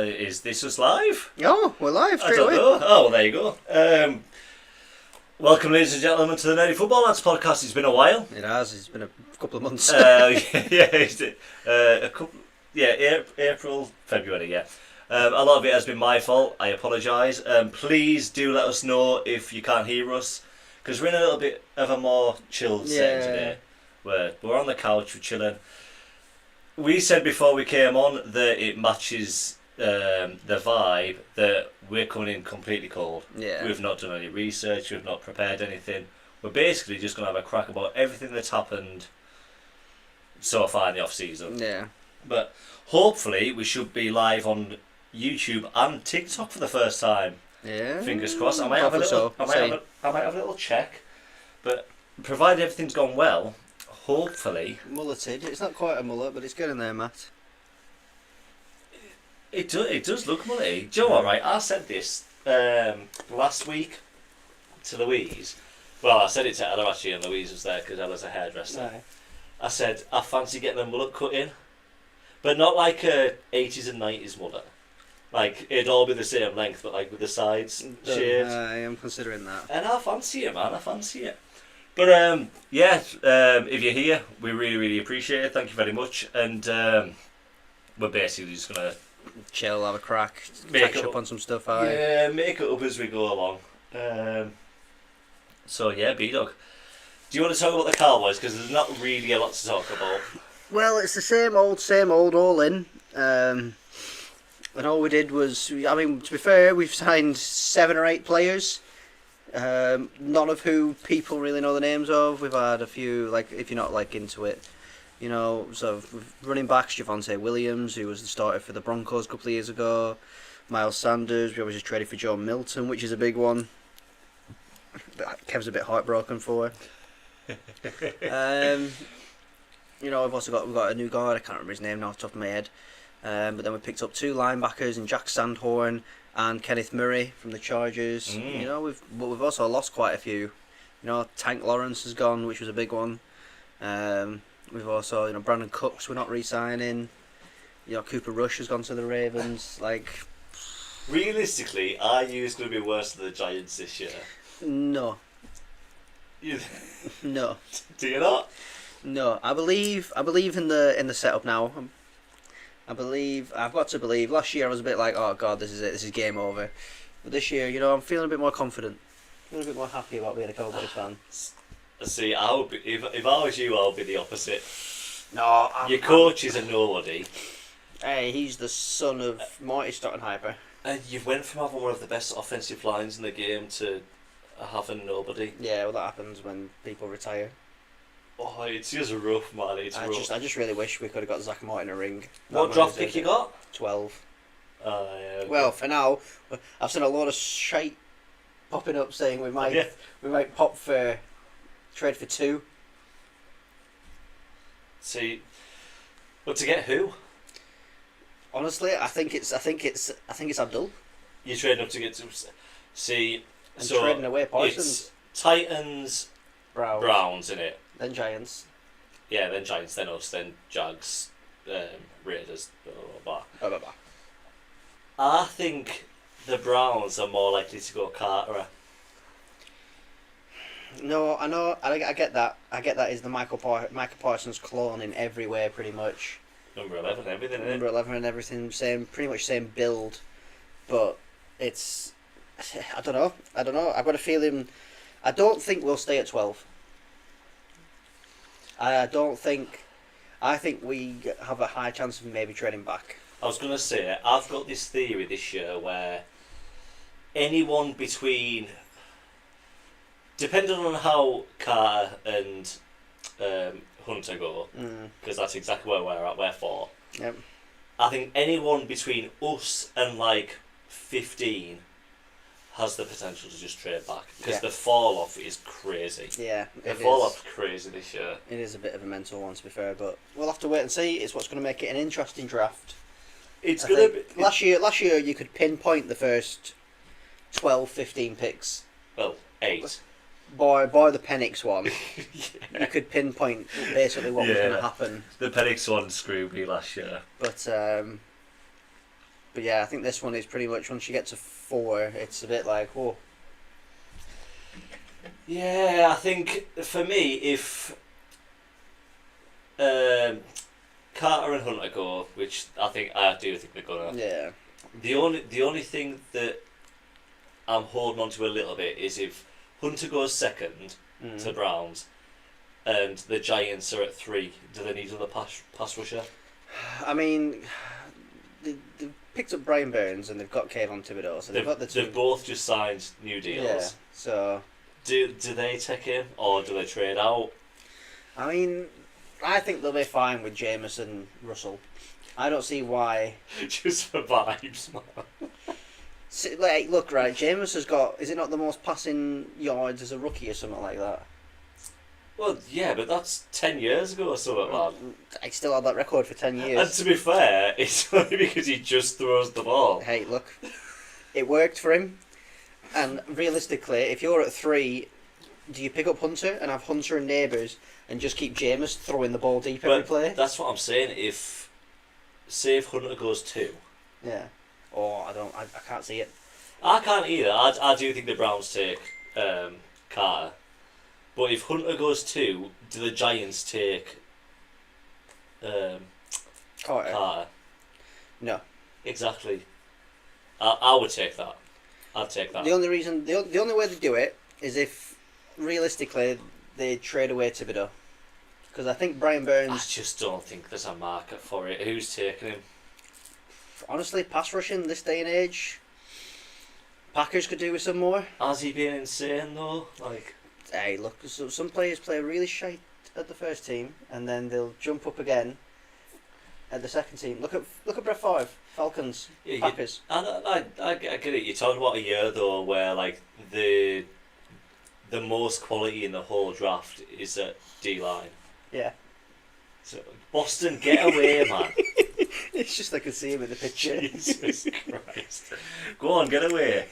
Is this us live? Oh, we're live I straight don't away. know. Oh, well, there you go. Welcome, ladies and gentlemen, to the Nerdy Football Lads podcast. It's been a while. It has. It's been a couple of months. A couple. Yeah, April, February. Yeah. A lot of it has been my fault. I apologise. Please do let us know if you can't hear us, because we're in a little bit of a more chilled setting today. We're on the couch, we're chilling. We said before we came on that it matches the vibe that we're coming in completely cold. Yeah. We've not done any research, we've not prepared anything. We're basically just going to have a crack about everything that's happened so far in the off-season. Yeah. But hopefully we should be live on YouTube and TikTok for the first time. Yeah. Fingers crossed. I might have a little check. But provided everything's gone well, hopefully... Mulleted. It's not quite a mullet, but it's getting there, Matt. It does look mullet. Do you know what, right? I said this last week to Louise. Well, I said it to Ella actually, and Louise was there because Ella's a hairdresser. No. I said, I fancy getting a mullet cut in. But not like a 80s and 90s mullet. Like, it'd all be the same length, but like with the sides shaved. I am considering that. And I fancy it, man. I fancy it. But, if you're here, we really, really appreciate it. Thank you very much. And we're basically just going to... Chill, have a crack, Make catch it up on some stuff. Yeah, make it up as we go along. So, yeah, B-Dog. Do you want to talk about the Cowboys? Because there's not really a lot to talk about. Well, it's the same old, all in. And all we did was, I mean, to be fair, we've signed 7 or 8 players. None of who people really know the names of. We've had a few, like, if you're not like into it, you know, so running backs, Javonte Williams, who was the starter for the Broncos a couple of years ago. Miles Sanders, we obviously just traded for Joe Milton, which is a big one. Kev's a bit heartbroken for. You know, we've got a new guard. I can't remember his name now off the top of my head. But then we picked up 2 linebackers in Jack Sandhorn and Kenneth Murray from the Chargers. You know, we've also lost quite a few. You know, Tank Lawrence has gone, which was a big one. We've also, you know, Brandon Cooks we're not re-signing. You know, Cooper Rush has gone to the Ravens. Like, realistically, are you going to be worse than the Giants this year? No. No. Do you not? No. I believe in the setup now. I've got to believe. Last year I was a bit like, oh god, this is it. This is game over. But this year, you know, I'm feeling a bit more confident. Feeling a bit more happy about being a Cowboys fan. See, I would be, if I was you, I would be the opposite. No, your coach is a nobody. Hey, he's the son of Marty Stottenhyper. And you've went from having one of the best offensive lines in the game to having nobody. Yeah, well, that happens when people retire. Oh, it's just rough, man. It's rough. I just really wish we could have got Zach Martin a ring. What draft pick you got? 12. Yeah, okay. Well, for now, I've seen a lot of shite popping up saying we might pop for trade for 2. See, but to get who? Honestly, I think it's Abdul. You're trading up to get to see. And so trading away Parsons. It's Titans, Browns in it. Then Giants. Yeah, then Giants, then us, then Jags, Raiders, blah blah blah. Blah, blah, blah. I think the Browns are more likely to go Carter. No, I know. I get that. I get that is the Michael Parsons clone in every way, pretty much. Number 11, everything. Number 11 and everything, pretty much same build, but it's. I don't know. I've got a feeling. I don't think we'll stay at 12. I think we have a high chance of maybe trading back. I was going to say, I've got this theory this year where anyone between, depending on how Carter and Hunter go, because that's exactly where we're at, we're 4. Yep. I think anyone between us and like 15 has the potential to just trade back, because the fall off is crazy. Yeah, the fall off's crazy this year. It is a bit of a mental one, to be fair, but we'll have to wait and see. It's what's going to make it an interesting draft. It's going to be last year you could pinpoint the first 12, 15 picks. Well, 8. By the Penix one, you could pinpoint basically what was going to happen. The Penix one screwed me last year. But But yeah, I think this one is pretty much once you get to 4, it's a bit like, whoa. Yeah, I think for me, if Carter and Hunter go, which I do think they're gonna. Yeah. The only thing that I'm holding on to a little bit is if Hunter goes second to the Browns, and the Giants are at 3. Do they need another pass rusher? I mean, they've picked up Brian Burns and they've got Kayvon Thibodeau, so they've got the 2. They've both just signed new deals. Yeah. So. Do they take him or do they trade out? I mean, I think they'll be fine with Jameis and Russell. I don't see why. Just for vibes, man. See, like, look, right, Jameis has got, is it not the most passing yards as a rookie or something like that? Well, yeah, but that's 10 years ago or something, man. I still had that record for 10 years. And to be fair, it's only because he just throws the ball. Hey, look, it worked for him. And realistically, if you're at 3, do you pick up Hunter and have Hunter and Neighbours and just keep Jameis throwing the ball deep every play? That's what I'm saying. Say if Hunter goes 2. Yeah. Oh, I can't see it. I can't either. I do think the Browns take Carter. But if Hunter goes 2, do the Giants take Carter? No. Exactly. I would take that. I'd take that. The only reason, the only way to do it is if, realistically, they trade away Thibodeau. Because I think Brian Burns... I just don't think there's a market for it. Who's taking him? Honestly, pass rushing this day and age, Packers could do with some more. Has he been insane though? Like, hey, look, some players play really shite at the first team, and then they'll jump up again at the second team. Look at Brett Favre, Falcons, yeah, Packers. I get it. You're talking about a year though, where like the most quality in the whole draft is at D line. Yeah. So Boston, get away, man. It's just I can see him in the picture. Jesus Christ. Go on, get away.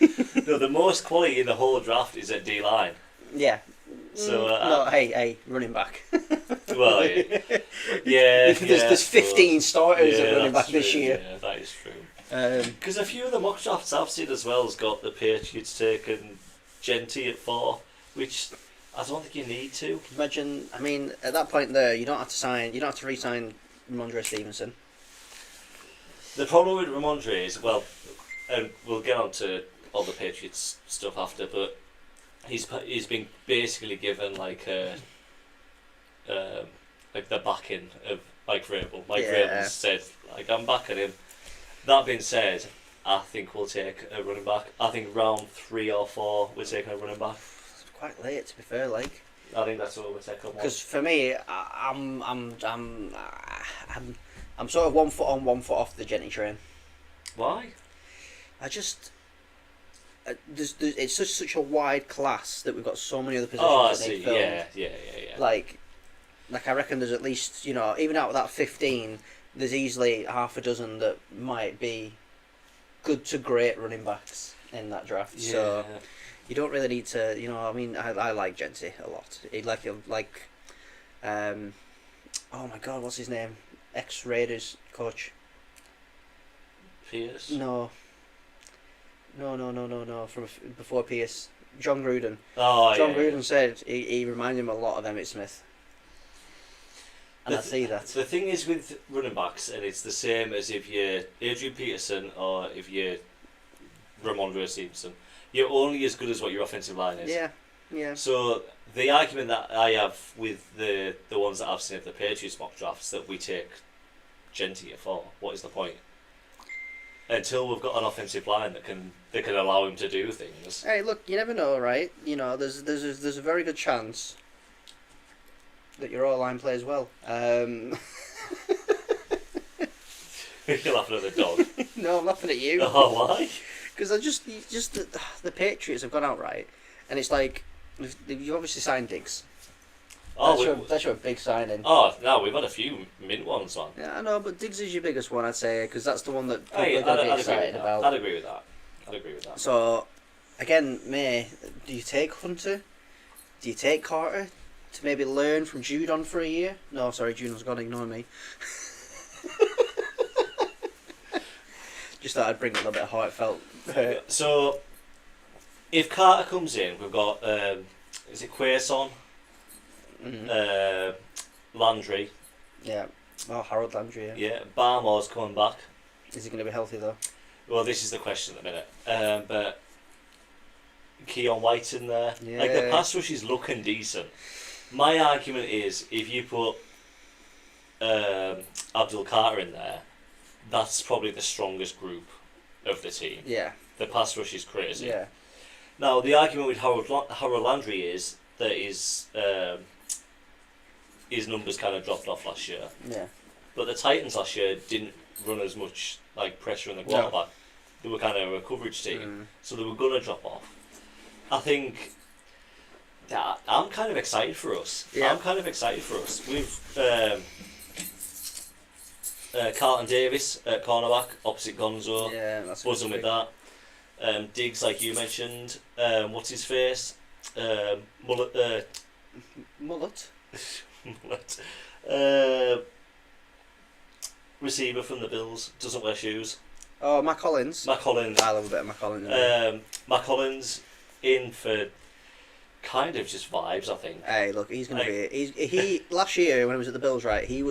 No, the most quality in the whole draft is at D line. Yeah. So no, hey, running back. Well, yeah. There's 15 starters at running back true, this year. Yeah, that is true. Because a few of the mock drafts I've seen as well has got the Patriots taking Genty at 4, which I don't think you need to. Imagine, I mean, at that point there, you don't have to re-sign Ramondre Stevenson. The problem with Ramondre is, well, and we'll get on to all the Patriots stuff after, but he's been basically given like the backing of Mike Vrabel. Mike Vrabel said, like, I'm backing him. That being said, I think we'll take a running back. I think round 3 or 4 we're taking a running back. It's quite late, to be fair, like. I think that's what we're taking. Because for me, I'm sort of 1 foot on, 1 foot off the Jenny train. Why? I just it's such a wide class that we've got so many other positions. Oh, I that see. they filled. Yeah. Like I reckon there's at least, even out of that 15, there's easily half a dozen that might be good to great running backs in that draft. Yeah. So you don't really need to, I mean, I like Genty a lot. Oh my God, what's his name? Ex-Raiders coach. Pierce? No. From before Pierce. John Gruden. Oh, John Gruden said he reminded him a lot of Emmitt Smith. And I see that. The thing is with running backs, and it's the same as if you're Adrian Peterson or if you're Ramondre Stevenson, you're only as good as what your offensive line is. Yeah. So the argument that I have with the ones that I've seen of the Patriots mock drafts that we take Genty at 4, what is the point? Until we've got an offensive line that can allow him to do things. Hey, look, you never know, right? There's a very good chance that your O-line plays well. You're laughing at the dog. No, I'm laughing at you. Oh, why? Because the Patriots have gone out right, and it's like you obviously signed Diggs. That's your big signing. Oh, no, we've had a few mint ones, man. Yeah, I know, but Diggs is your biggest one, I'd say, because that's the one that people Hey, are going to be excited about. I'd agree with that. So, again, do you take Hunter? Do you take Carter to maybe learn from Judon for a year? No, sorry, Judon's gone. Ignore me. Just thought I'd bring a little bit of heartfelt hurt. So, if Carter comes in, we've got is it Quaison, Landry, Yeah. Oh, Harold Landry. Yeah. Barmore's coming back. Is he going to be healthy though? Well, this is the question at the minute. But Keon White in there, like the Yeah. pass rush is looking decent. My argument is if you put Abdul Carter in there, that's probably the strongest group of the team. Yeah. The pass rush is crazy. Yeah. Now the argument with Harold Landry is that his numbers kind of dropped off last year. Yeah. But the Titans last year didn't run as much like pressure on the quarterback. They were kind of a coverage team, so they were gonna drop off. I think that I'm kind of excited for us. Yeah. I'm kind of excited for us. We've Carlton Davis at cornerback opposite Gonzo. Yeah, that's Buzzing with that. Diggs, like you mentioned. What's his face? Mullet. Mullet. Mullet. Receiver from the Bills, doesn't wear shoes. Oh, Matt Collins. Matt Collins. I love a bit of Matt Collins. Matt Collins in for kind of just vibes, I think. Hey, look, he's gonna be. He last year when he was at the Bills, right? He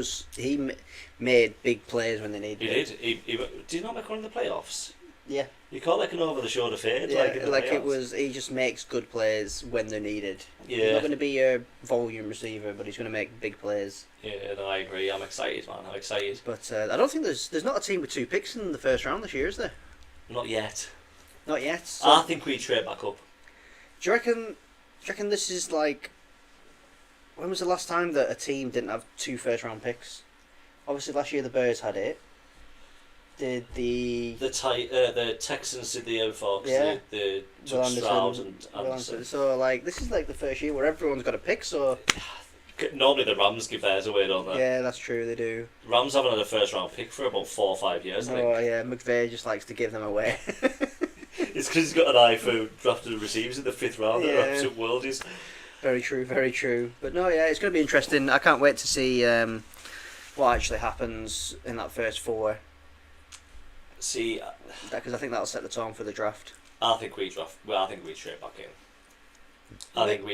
made big plays when they needed. He did. He did he not make one in the playoffs? Yeah. You call like an over the shoulder fade, Yeah, like in the like playoffs. it was. He just makes good plays when they're needed. He's Yeah. not going to be a volume receiver, but he's going to make big plays. Yeah, no, I agree. I'm excited, man. I'm excited. But I don't think there's not a team with 2 picks in the first round this year, is there? Not yet. Not yet. So, I think we trade back up. do you reckon this is like? When was the last time that a team didn't have 2 first round picks? Obviously, last year the Bears had it. Did the The Texans did the year before, 'cause Yeah. they Will took Stroud and Will Anderson. Anderson. So like this is like the first year where everyone's got a pick. So Normally the Rams give theirs away, don't they? yeah, that's true. They do. Rams haven't had a first round pick for about 4 or 5 years, I think. Oh yeah, McVay just likes to give them away. It's because he's got an eye for drafted receivers in the 5th round. Yeah. They're absolute worldies. Very true, very true. But no, yeah, it's going to be interesting. I can't wait to see what actually happens in that first 4. See, Because I think that'll set the tone for the draft. I think we draft. Well, I think we trade back in. I think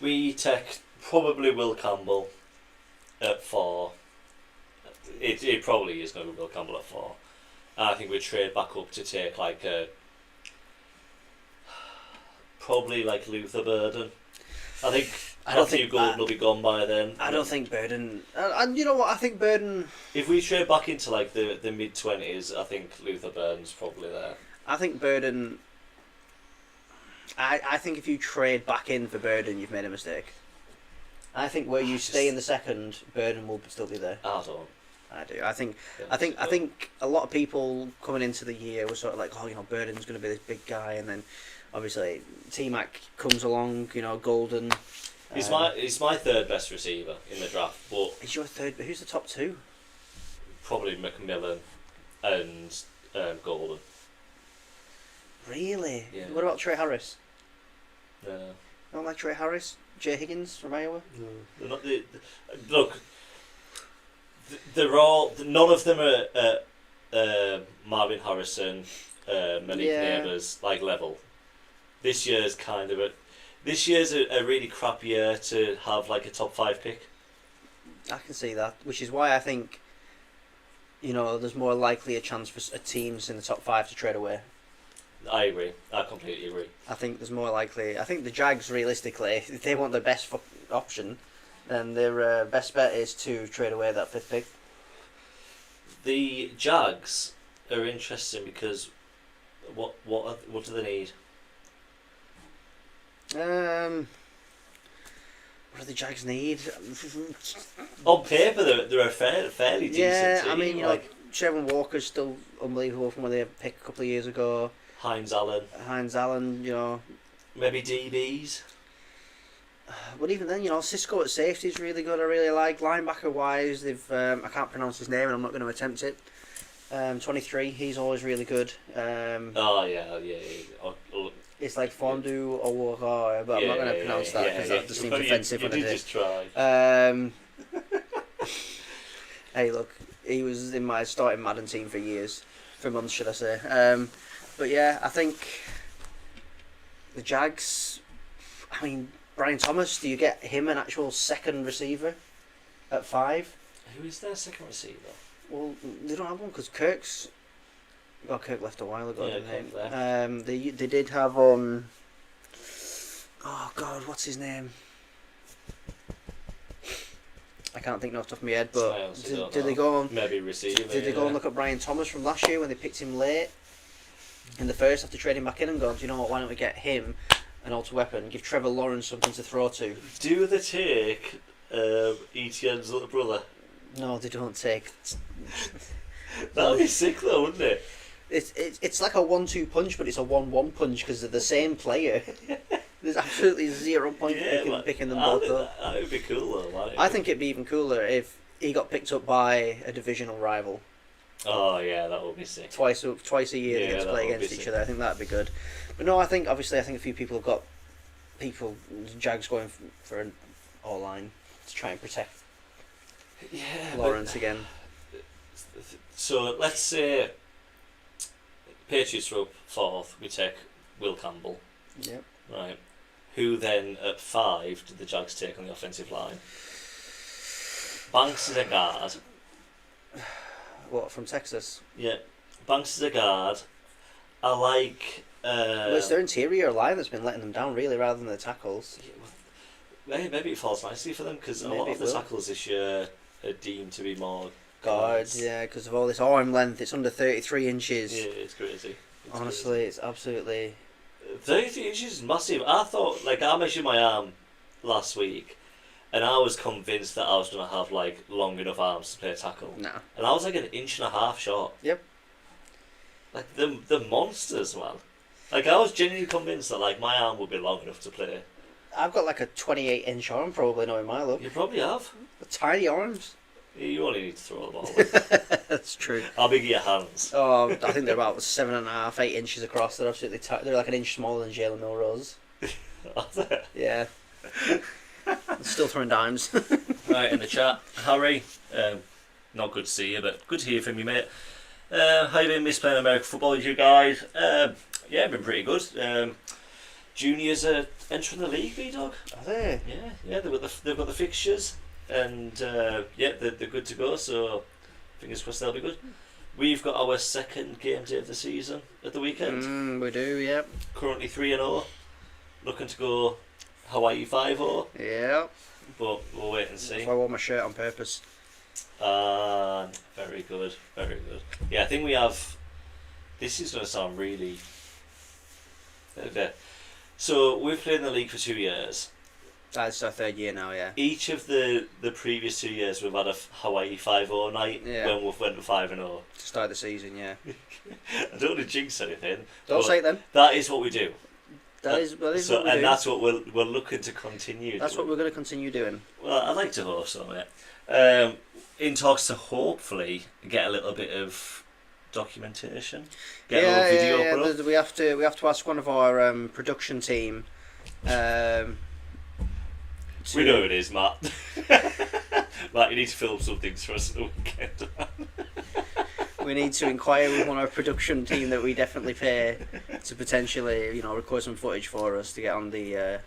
we take probably Will Campbell at 4. It probably is going to be Will Campbell at 4. And I think we trade back up to take like a probably like Luther Burden. I think Matthew Golden will be gone by then. I don't think Burden. And you know what? I think Burden. If we trade back into like the mid-20s, I think Luther Burden's probably there. I think Burden. I think if you trade back in for Burden, you've made a mistake. I think where you stay in the second, Burden will still be there. I don't. I do. I think a lot of people coming into the year were sort of like, oh, you know, Burden's going to be this big guy, and then obviously T-Mac comes along, you know, Golden. He's my third best receiver in the draft, but He's your third, but who's the top 2? probably McMillan and Golden. Really? Yeah. What about Trey Harris? No. I don't like Trey Harris. Jay Higgins from Iowa. They're not, look, they're all. None of them are Marvin Harrison, Malik Neighbours like level. This year's kind of a really crap year to have like a top 5 pick. I can see that, which is why I think, you know, there's more likely a chance for teams in the top 5 to trade away. I agree. I completely agree. I think there's more likely. I think the Jags, realistically, if they want the best option, then their best bet is to trade away that 5th pick. The Jags are interesting because what do they need? What do the Jags need? On paper, they're a fairly decent yeah, team. I mean, you know, Trevor Walker's still unbelievable from when they picked a couple of years ago. Hines Allen. Hines Allen, you know. Maybe DBs. But even then, you know, Cisco at safety is really good. I really like linebacker wise. They've I can't pronounce his name, and I'm not going to attempt it. 23, he's always really good. Oh yeah. It's like Fondu or Walker, but I'm not going to pronounce that because that just seems offensive you when I did do. just try. Hey, look, he was in my starting Madden team for years. for months, should I say? But yeah, I think the Jags. I mean, Brian Thomas. Do you get him an actual second receiver at 5? Who is their second receiver? Well, they don't have one because Kirk's. Well, Kirk left a while ago. Yeah, Didn't Kirk left. They did have oh God, what's his name? I can't think off the top of my head, but did they go on? Maybe receiver. Did they go and look at Brian Thomas from last year when they picked him late in the first after trading back in and gone, do you know what? Why don't we get him an alter weapon? Give Trevor Lawrence something to throw to. Do they take Etienne's little brother? No, they don't take. That would be sick though, wouldn't it? It's like a 1-2 punch, but it's a 1-1 punch because they're the same player. There's absolutely 0 point picking them both up. That would be cool though, man. I think it'd be even cooler if he got picked up by a divisional rival. Oh yeah, that would be sick. Twice a year they get to play against each other. I think that'd be good. But no, I think a few people have got Jags going for an all line to try and protect Lawrence again. So let's say Patriots are up 4th. We take Will Campbell. Yep. Right. Who then at 5 did the Jags take on the offensive line? Banks is a guard. What, from Texas? Yeah. Banks is a guard. I like. Well, it's their interior line that's been letting them down, really, rather than the tackles. Maybe it falls nicely for them because a lot of the tackles this year are deemed to be more guards. Yeah, because of all this arm length, it's under 33 inches. Yeah, it's crazy. Honestly, it's absolutely. 33 inches is massive. I thought, I measured my arm last week, and I was convinced that I was going to have long enough arms to play tackle. No. And I was an inch and a half short. Yep. The monsters, man. I was genuinely convinced that my arm would be long enough to play. I've got a 28-inch arm, probably, knowing my look. You probably have. Tiny arms. You only need to throw the ball. That's true. How big are your hands? Oh, I think they're about 7.5, 8 inches across. They're absolutely they're an inch smaller than Jalen Milrose. Are they? Yeah. Still throwing dimes. Right, in the chat, Harry, not good to see you, but good to hear from you, mate. How you been? Miss playing American football with you guys? Yeah, been pretty good. Juniors are entering the league, B-Dog. Are they? Yeah, they've got the fixtures, and they're good to go. So fingers crossed they'll be good. We've got our second game day of the season at the weekend. We do, yeah. Currently 3-0, looking to go Hawaii 5-0. Yeah. But we'll wait and see. So I wore my shirt on purpose. Very good, very good. Yeah, I think we have. This is going to sound really. Okay. So we've played in the league for 2 years. That's our 3rd year now, yeah. Each of the previous 2 years we've had a Hawaii 5-0 night when we've went to 5-0. To start the season, yeah. I don't want to jinx anything. Don't say it then. That is what we do. That is what we do. And that's what we're looking to continue. That's what we're going to continue doing. Well, I'd like to hope so, mate. In talks to hopefully get a little bit of documentation, get a little video put up. We have to ask one of our production team. We know who it is, Matt. Matt, you need to film some things for us at the weekend. We need to inquire with one of our production team that we definitely pay to potentially, record some footage for us to get on the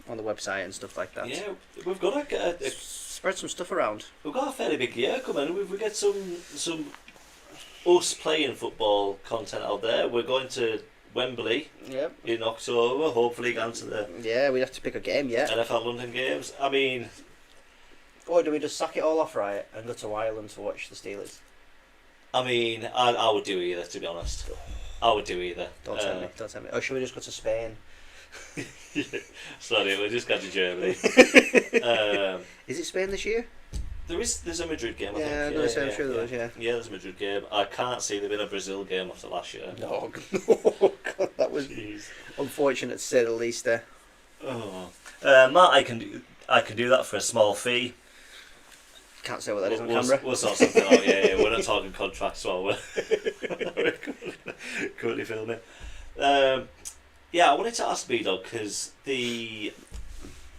website and stuff like that. Yeah, we've got to spread some stuff around. We've got a fairly big year coming. We get some us playing football content out there. We're going to Wembley in October. Hopefully, get to the we'd have to pick a game. NFL London games. I mean, or do we just sack it all off right and go to Ireland to watch the Steelers? I mean, I would do either, to be honest. I would do either. Don't tell me. Or should we just go to Spain? Sorry, we just got to Germany. Is it Spain this year? There's a Madrid game, I think. I'm sure there is, yeah. Yeah, there's a Madrid game. I can't see there being a Brazil game after last year. No, oh, God, that was unfortunate to say the least there. Oh. Matt, I can do that for a small fee. Can't say what that is on camera. We'll sort something out, yeah. We're not talking contracts while we're currently filming. Yeah, I wanted to ask B-Dog, because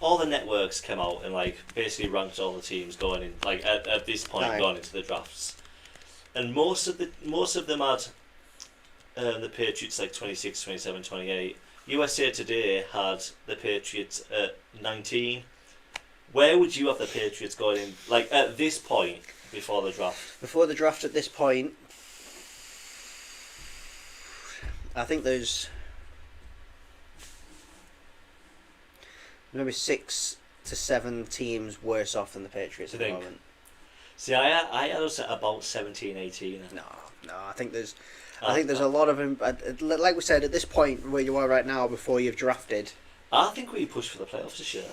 all the networks came out and basically ranked all the teams going in, at this point going into the drafts. and most of them had the Patriots like 26, 27, 28. USA Today had the Patriots at 19. Where would you have the Patriots going in, like at this point before the draft? Before the draft at this point, I think there's maybe 6 to 7 teams worse off than the Patriots at the moment. See, I had us at about 17, 18. No, I think there's a lot of them. Like we said, at this point where you are right now, before you've drafted. I think we push for the playoffs this year.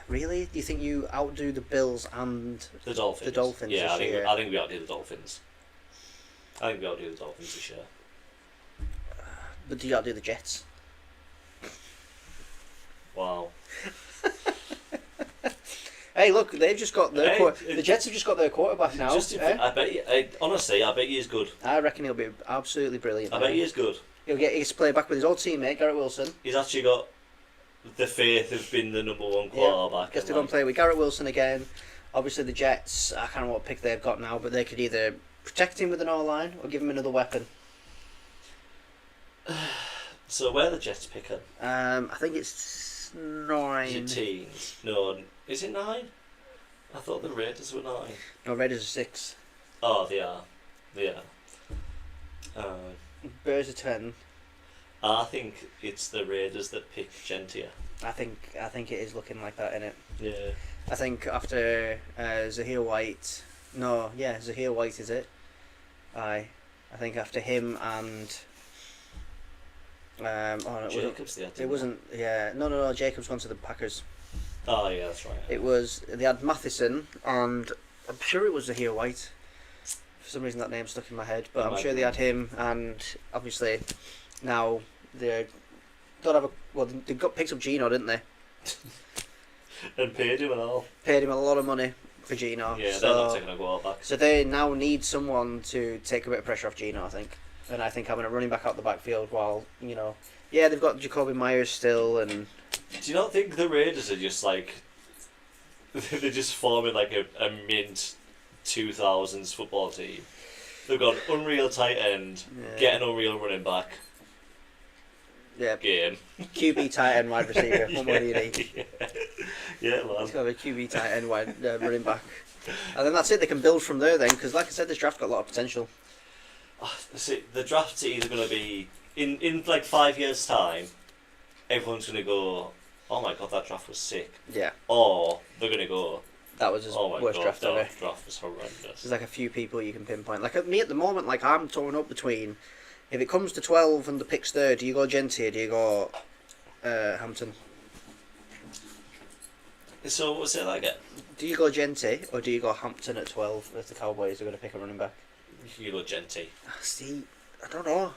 Really? Do you think you outdo the Bills and the Dolphins? The Dolphins. Yeah, this year? I think we outdo the Dolphins. This year. But do you outdo the Jets? Wow. Hey, look, they've just got their the Jets have just got their quarterback now. I bet you. Honestly, I bet he is good. I reckon he'll be absolutely brilliant. I bet he is good. He gets to play back with his old teammate Garrett Wilson. He's actually got the faith of being the number one quarterback. Gets to go and play with Garrett Wilson again. Obviously, the Jets, I can't remember what pick they've got now, but they could either protect him with an O-line or give him another weapon. So where are the Jets picking? I think it's 9. Is it teens? No, is it 9? I thought the Raiders were 9. No, Raiders are 6. Oh, they are. Bears are 10. I think it's the Raiders that pick Gentier. I think it is looking like that, innit? Yeah. I think after Zahir White. No, yeah, Zahir White is it? Aye. I think after him and. Jacobs it wasn't. Yeah, no. Jacobs gone to the Packers. Oh yeah, that's right. It was they had Matheson and I'm sure it was Zahir White. For some reason that name stuck in my head, but I'm sure they had him and obviously now they don't have a they got picked up Gino, didn't they? And paid him and all. Paid him a lot of money for Gino. Yeah, they're not taking a goal back. So they now need someone to take a bit of pressure off Gino, I think. And I think having a running back out the backfield while, they've got Jacoby Myers still and... Do you not think the Raiders are just like... they're just forming like a mint 2000s football team? They've got an unreal tight end, get an unreal running back. Yeah. Game. QB tight end wide receiver. What more do you need? Yeah, man. It's got to be QB tight end wide running back. And then that's it, they can build from there then, because like I said, this draft got a lot of potential. See, the draft's either going to be in like 5 years' time. Everyone's going to go, "Oh my god, that draft was sick." Yeah. Or they're going to go, "That was his worst draft ever." That draft was horrendous. There's like a few people you can pinpoint. Like at me at the moment, like I'm torn up between. If it comes to 12 and the pick's there, do you go Gentry or do you go Hampton? So say that again. Do you go Gentry or do you go Hampton at 12 if the Cowboys are going to pick a running back? You go Gentry. See, I don't know.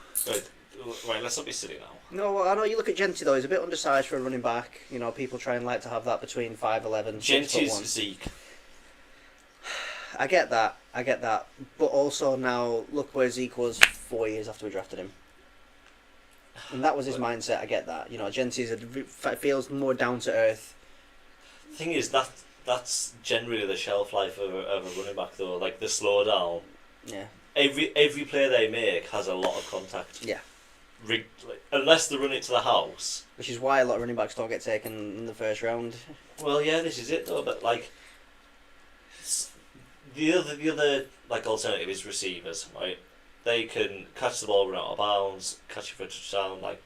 Right, let's not be silly now. No, I know you look at Gentry though. He's a bit undersized for a running back. People try and like to have that between 5'11". Gentry's Zeke. I get that, but also now look where Zeke was 4 years after we drafted him, and that was his mindset. I get that. Gentry's feels more down to earth. The thing is that's generally the shelf life of a running back though. Like the slowdown. Yeah. Every play they make has a lot of contact. Yeah. Unless they run it to the house. Which is why a lot of running backs don't get taken in the first round. Well, yeah, this is it though. But like, the other like alternative is receivers, right? They can catch the ball, run out of bounds, catch it for a touchdown. Like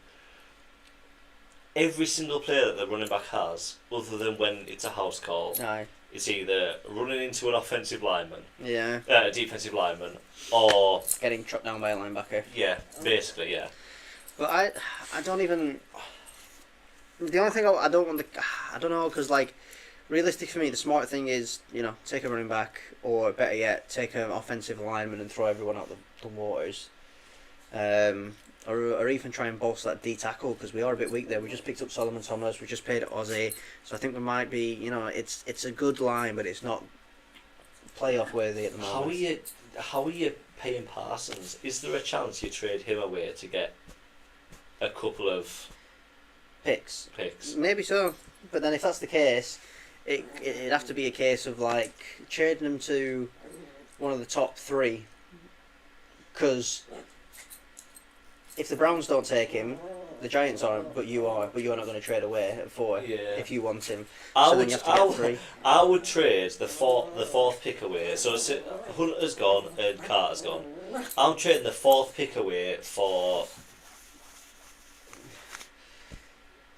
every single player that the running back has, other than when it's a house call, Aye. it's either running into an offensive lineman, a defensive lineman, or getting trucked down by a linebacker. Yeah, basically, yeah. But I don't even. The only thing I don't want to, I don't know, because like, realistic for me, the smart thing is take a running back, or better yet, take an offensive lineman and throw everyone out the waters, or even try and bolster that D tackle because we are a bit weak there. We just picked up Solomon Thomas, we just paid Ozzy, so I think we might be, it's a good line, but it's not playoff worthy at the moment. How are you paying Parsons? Is there a chance you trade him away to get a couple of picks? Maybe so, but then if that's the case, it'd have to be a case of like trading him to one of the top three. Because if the Browns don't take him, the Giants aren't, but you are. But you're not going to trade away at 4 if you want him. Then you have to get 3. I would trade the fourth pick away. So Hunter's gone and Carter's gone. I'm trading the 4th pick away for.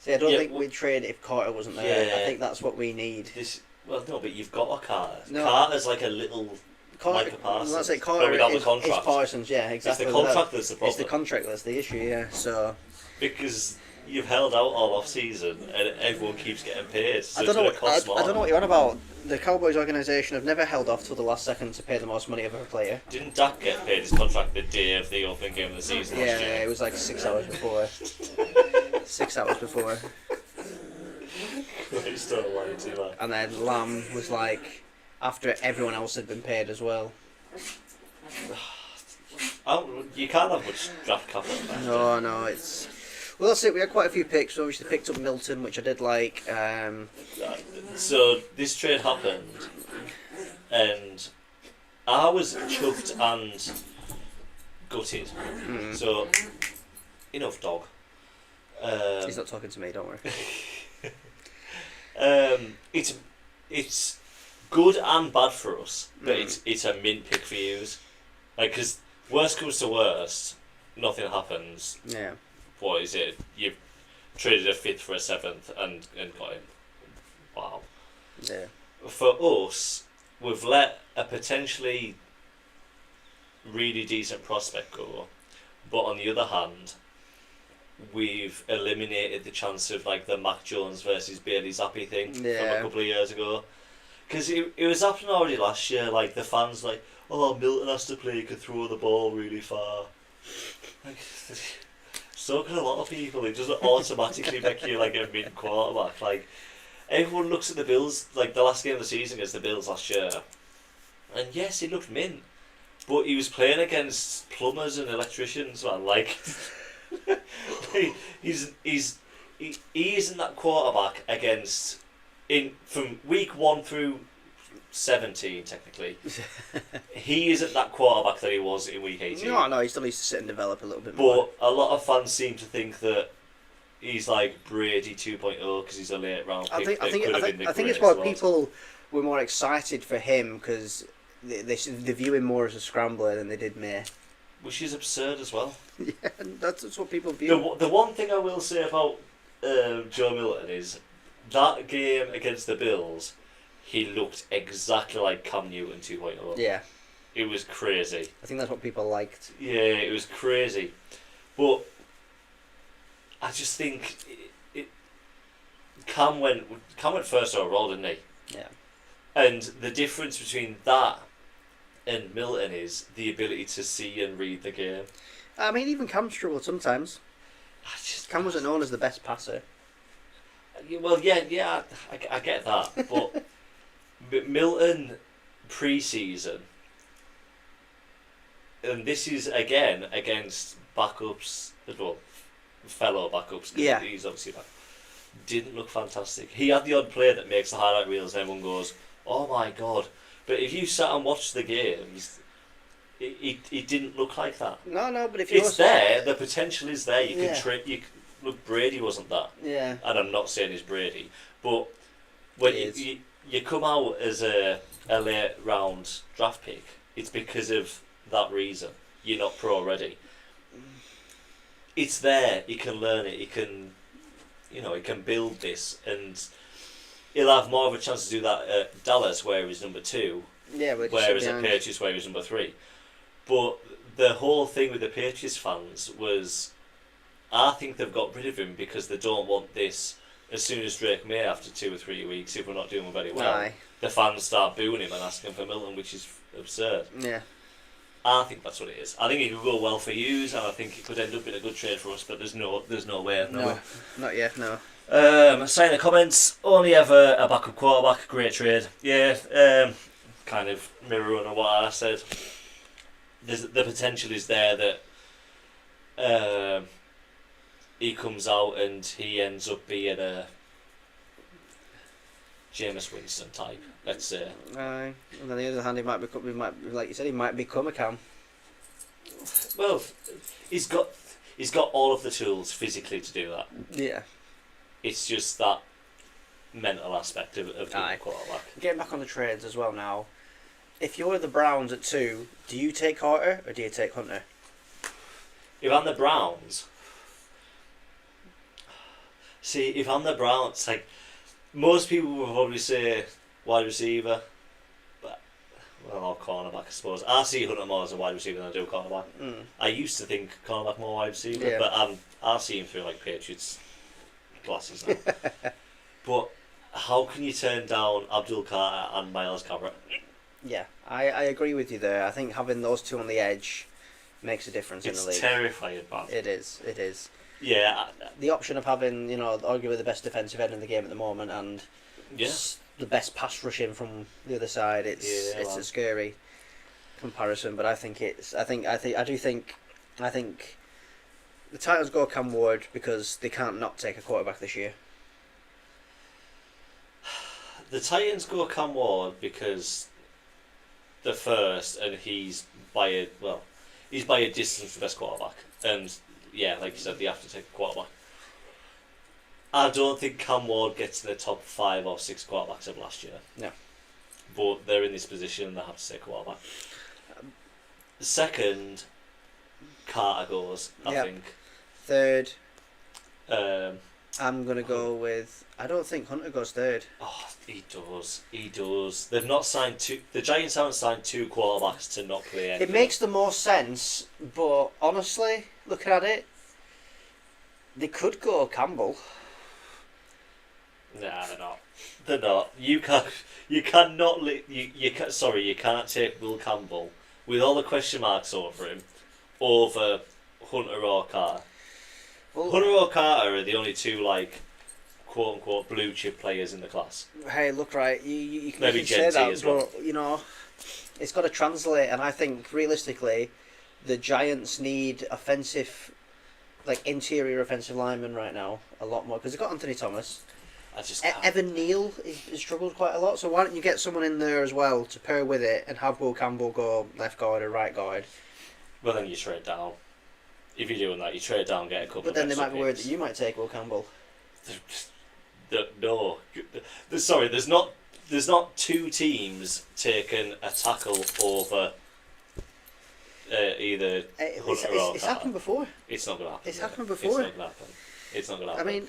See, I don't think we'd trade if Carter wasn't there. Yeah. I think that's what we need. Well, no, but you've got a Carter. No. Carter's like a little. Carter, Parsons. that's it. Carter without is, the contract. is Parsons, yeah, exactly. It's the contract that's the problem. It's the contract that's the issue, yeah. So because you've held out all off season and everyone keeps getting paid. So I don't know. I more. don't know what you're on about. The Cowboys organisation have never held off till the last second to pay the most money of a player. Didn't Dak get paid his contract the day of the opening game of the season last year? Yeah, it was like 6 hours before. 6 hours before. He's still lying to you, man. And then Lamb was like after everyone else had been paid as well. You can't have much draft capital. No, it's. Well, that's it. We had quite a few picks. We obviously picked up Milton, which I did like. So this trade happened, and I was chuffed and gutted. So enough, dog. He's not talking to me. Don't worry. It's good and bad for us, but it's a mint pick for yous. Like, because worst comes to worst, nothing happens. Yeah. What is it? You've traded a 5th for a 7th and got him. Wow. Yeah. For us, we've let a potentially really decent prospect go, but on the other hand, we've eliminated the chance of like the Mac Jones versus Bailey Zappi thing from a couple of years ago. Because it was happening already last year, like the fans like, oh, Milton has to play, he could throw the ball really far. Like, so can a lot of people. It doesn't automatically make you like a mid quarterback. Like everyone looks at the Bills, like the last game of the season against the Bills last year, and yes, he looked mint, but he was playing against plumbers and electricians, man. Like he isn't that quarterback against from week 1 through 17 technically. He isn't that quarterback that he was in week 18. No, he still needs to sit and develop a little bit more. But a lot of fans seem to think that he's like Brady 2.0 because he's a late round pick. I think it's why people were more excited for him because they view him more as a scrambler than they did May. Which is absurd as well. Yeah, that's what people view. The one thing I will say about Joe Milton is that game against the Bills, he looked exactly like Cam Newton 2.0. Yeah. It was crazy. I think that's what people liked. Yeah, it was crazy. But I just think Cam went first overall, didn't he? Yeah. And the difference between that and Milton is the ability to see and read the game. I mean, even Cam struggled sometimes. Cam wasn't known as the best passer. Well, yeah, I get that, but Milton pre-season, and this is again against backups, well, fellow backups. Yeah, he's obviously back. Didn't look fantastic. He had the odd play that makes the highlight reels, and everyone goes, "Oh my god!" But if you sat and watched the games, it didn't look like that. No, but if it's there, the potential is there. You can look, Brady wasn't that. Yeah. And I'm not saying he's Brady, but when you come out as a late round draft pick, it's because of that reason. You're not pro ready. It's there. He can learn it. He can build this, and he'll have more of a chance to do that at Dallas, where he's number 2. Yeah, whereas at Patriots, where he's number 3. But the whole thing with the Patriots fans was, I think they've got rid of him because they don't want this. As soon as Drake May, after 2 or 3 weeks, if we're not doing very well, the fans start booing him and asking for Milton, which is absurd. Yeah. I think that's what it is. I think it could go well for Hughes, and I think it could end up being a good trade for us. But there's no way. No, not yet. No. Saying in the comments, only ever a backup quarterback, great trade. Yeah. Kind of mirroring on what I said. The potential is there that he comes out and he ends up being a Jameis Winston type, let's say. And on the other hand, he might like you said, he might become a Cam. Well, he's got all of the tools physically to do that. Yeah. It's just that mental aspect of being a quarterback. Getting back on the trades as well now. If you're the Browns at 2, do you take Carter or do you take Hunter? If I'm the Browns, like most people will probably say wide receiver, but or cornerback, I suppose. I see Hunter more as a wide receiver than I do cornerback. I used to think cornerback more wide receiver, but I see him through like Patriots glasses now. But how can you turn down Abdul Carter and Myles Garrett? Yeah, I agree with you there. I think having those two on the edge makes a difference in the league. It's terrifying, man. It is. Yeah. The option of having, arguably the best defensive end in the game at the moment and the best pass rushing from the other side, it's a scary comparison. But I think the Titans go Cam Ward because they can't not take a quarterback this year. The Titans go Cam Ward because the first, and he's by a distance the best quarterback. And yeah, like you said, they have to take a quarterback. I don't think Cam Ward gets in the top 5 or 6 quarterbacks of last year. No. But they're in this position and they have to take a quarterback. Second, Carter goes, I think. Third, I'm going to go with... I don't think Hunter goes third. Oh, he does. They've not signed two... The Giants haven't signed 2 quarterbacks to not play anything. It makes the more sense, but honestly, looking at it, they could go Campbell. Nah, they're not. You cannot. You can't take Will Campbell with all the question marks over him over Hunter or Carter. Well, Hunter or Carter are the only 2 quote unquote blue chip players in the class. Hey, look, right, you can maybe say that, as well. But it's got to translate, and I think realistically, the Giants need interior offensive linemen right now a lot more because they've got Anthony Thomas. Evan Neal has struggled quite a lot, so why don't you get someone in there as well to pair with it and have Will Campbell go left guard or right guard? Well, then you trade down. If you're doing that, you trade down, get a couple. But then they might be worried that you might take Will Campbell. No, sorry. There's not 2 teams taking a tackle over either Hunter or Carter. It's happened before. It's not going to happen. It's happened before. It's not going to happen. I mean,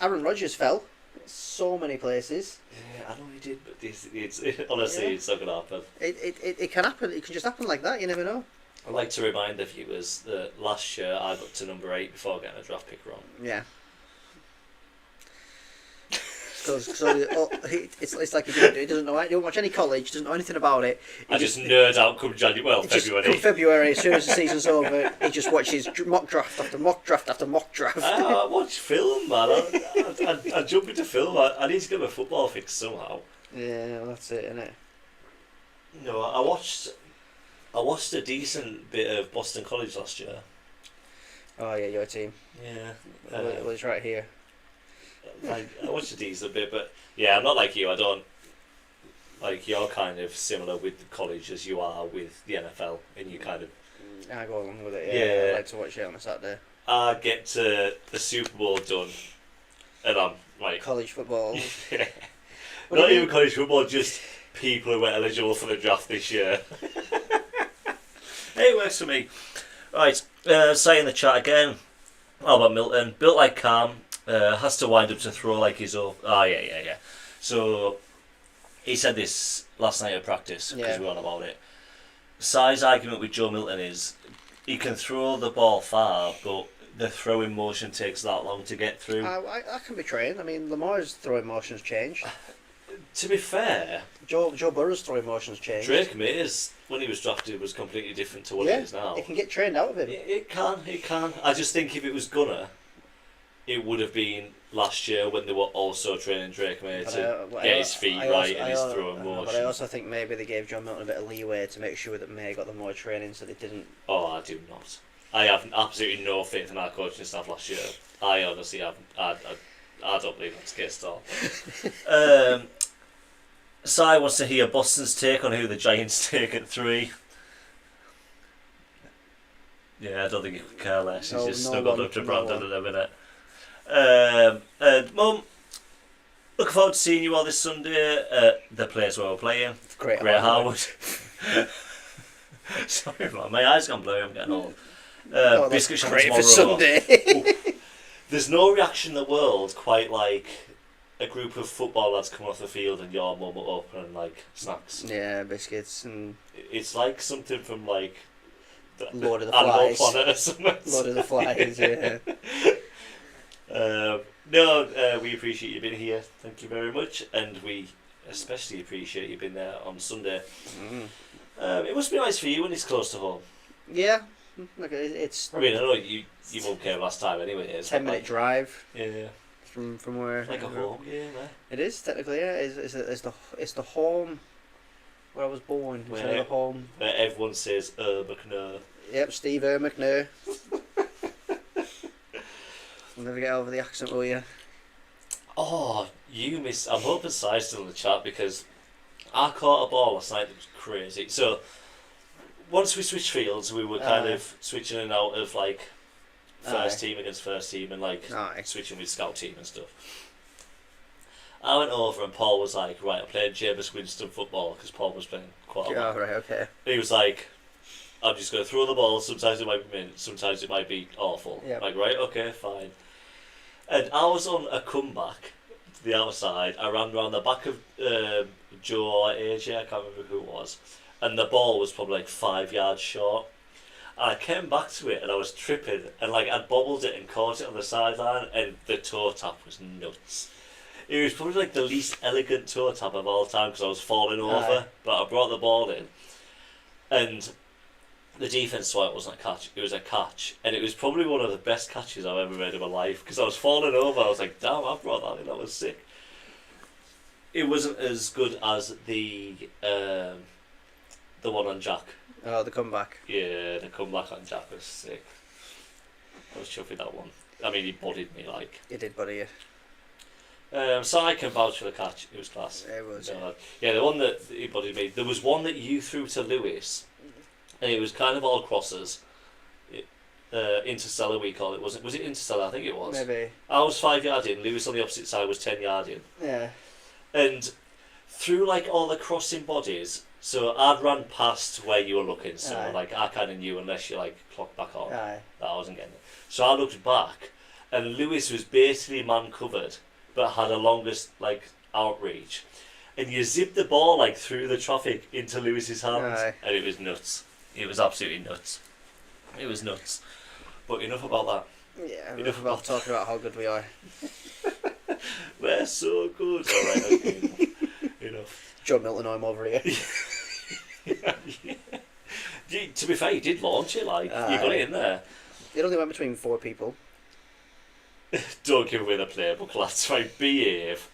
Aaron Rodgers fell so many places. Yeah, I know he did, but honestly, it's not going to happen. It can happen. It can just happen like that. You never know. I'd like to remind the viewers that last year I got to number 8 before getting a draft pick wrong. Yeah. It's like he doesn't know. He don't watch any college. Doesn't know anything about it. I just nerd out come January. February. Come February, as soon as the season's over, he just watches mock draft after mock draft after mock draft. I watch film, man. I jump into film. I need to get my football fixed somehow. Yeah, well, that's it, isn't it? No, I watched a decent bit of Boston College last year. Oh yeah, your team. Yeah. Well, it's right here. I watched a decent bit, but yeah, I'm not like you. I don't you're kind of similar with the college as you are with the NFL, and you kind of. I go along with it. Yeah, I like to watch it on a Saturday. I get to the Super Bowl done, and I'm like college football. Yeah. Not even college football, just people who were eligible for the draft this year. It works for me. Right, say in the chat again. How about Milton? Built like Cam. Has to wind up to throw like his own. Oh, yeah. So, he said this last night at practice, because we were on about it. Size argument with Joe Milton is, he can throw the ball far, but the throwing motion takes that long to get through. I can be trained. I mean, Lamar's throwing motion's changed. To be fair... Joe Burrow's throwing motion's changed. Drake May's, when he was drafted, was completely different to what it is now. It can get trained out of him. It can. I just think if it was gonna, it would have been last year when they were also training Drake May to get his feet right and his throwing motion. But I also think maybe they gave John Milton a bit of leeway to make sure that May got the more training so they didn't... Oh, I do not. I have absolutely no faith in our coaching staff last year. I honestly haven't. I don't believe that's the case at all. Si wants to hear Boston's take on who the Giants take at 3. Yeah, I don't think he could care less. He's just snuggled up to Brandon in a minute. And Mum, looking forward to seeing you all this Sunday at the place where we're playing. Great Harwood. Sorry, man. My eyes gone blurry. I'm getting old. Biscuit shop great tomorrow. for Sunday. There's no reaction in the world quite like a group of football lads coming off the field and your mum up and like snacks. Yeah, biscuits and. It's like something from like Lord of the Animal Flies. Planet or something. Lord of the Flies, yeah. We appreciate you being here. Thank you very much, and we especially appreciate you being there on Sunday. It must be nice for you when it's close to home. Yeah, look, it's. I mean, I know you won't care last time anyway. It's 10-minute drive. Yeah. From where. Like a home game, eh? It is technically, yeah. It's the home where I was born. It's the home. Where everyone says McNair. Yep, Steve McNair. I'll never get over the accent, will you? Oh, you missed. I'm hoping Si's still in the chat because I caught a ball last night that was crazy. So once we switched fields, we were kind of switching in and out of like first team against first team and like switching with scout team and stuff. I went over and Paul was like, right, I'm playing Jameis Winston football because Paul was playing quarterback. Oh, right, okay. He was like, I'm just going to throw the ball, sometimes it might be mint, sometimes it might be awful. Yep. Like, right, okay, fine. And I was on a comeback to the outside. I ran around the back of Joe or AJ, I can't remember who it was. And the ball was probably like 5 yards short. And I came back to it and I was tripping. And like I'd bobbled it and caught it on the sideline and the toe tap was nuts. It was probably like the least elegant toe tap of all time because I was falling over. But I brought the ball in. And the defence thought it wasn't a catch, it was a catch. And it was probably one of the best catches I've ever made in my life because I was falling over. I was like, damn, I brought that in, that was sick. It wasn't as good as the one on Jack. Oh, the comeback. Yeah, the comeback on Jack was sick. I was chuffing that one. I mean, he bodied me like. He did body you. So I can vouch for the catch. It was class. It was. Yeah, the one that he bodied me. There was one that you threw to Lewis, and it was kind of all crosses. Interstellar we call it. Was it Interstellar? I think it was. Maybe. I was 5 yards in. Lewis on the opposite side was 10 yards in. Yeah. And through like all the crossing bodies. So I'd run past where you were looking, so like I kind of knew unless you like clocked back on that I wasn't getting it. So I looked back, and Lewis was basically man covered, but had a longest like outreach, and you zipped the ball like through the traffic into Lewis's hands, and it was nuts. It was absolutely nuts. It was nuts. But enough about that. Yeah, enough about talking about how good we are. We're so good. All right, okay. Enough. Joe Milton, I'm over here. Yeah. To be fair, you did launch it, like, you got it in there. It only went between 4 people. Don't give away the playbook, lads, right, behave.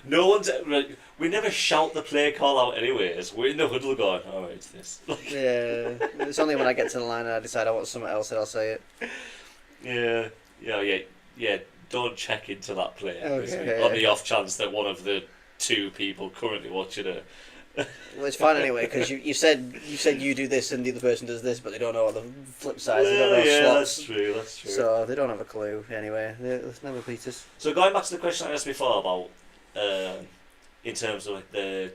No one's, we never shout the play call out anyways, we're in the huddle going, alright, it's this. Yeah, it's only when I get to the line and I decide I want something else that I'll say it. Yeah, don't check into that play, okay. On the off chance that one of the 2 people currently watching it. Well, it's fine anyway because you said you do this and the other person does this, but they don't know on the flip side. They don't know slots. That's true. So they don't have a clue anyway. Let's never beat us. So going back to the question I asked before about, in terms of like the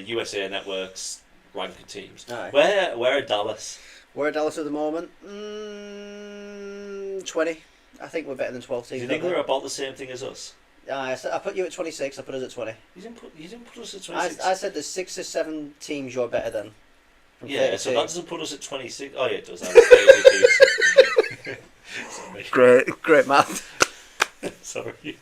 USA Network's ranking teams, where are Dallas? We're at Dallas at the moment. 20. I think we're better than 12 teams. Do you think we're about the same thing as us? I put you at 26. I put us at 20. You didn't put us at 26. I said there's 6 or 7 teams you're better than. Yeah, so that doesn't put us at 26. Oh yeah, it does. Sorry. Great math. Sorry.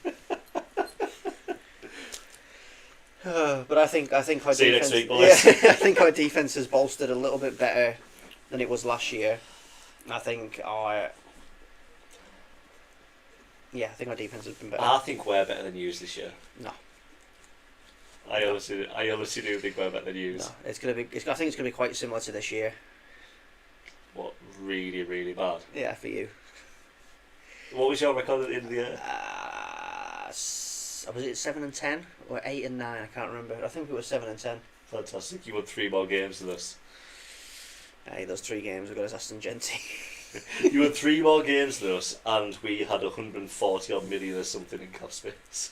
But I think our See defense. you next week, boys. Yeah, I think our defense has bolstered a little bit better than it was last year. I think our defense has been better. I think we're better than you this year. No. I honestly do think we're better than you. No, I think it's gonna be quite similar to this year. What, really, really bad? Yeah, for you. What was your record at the end of the year? was it 7 and 10 or 8 and 9? I can't remember. I think it was 7 and 10. Fantastic. You won 3 more games than us. Hey, those 3 games we got us Aston Genty. You won 3 more games than us, and we had 140 odd million or something in cap space.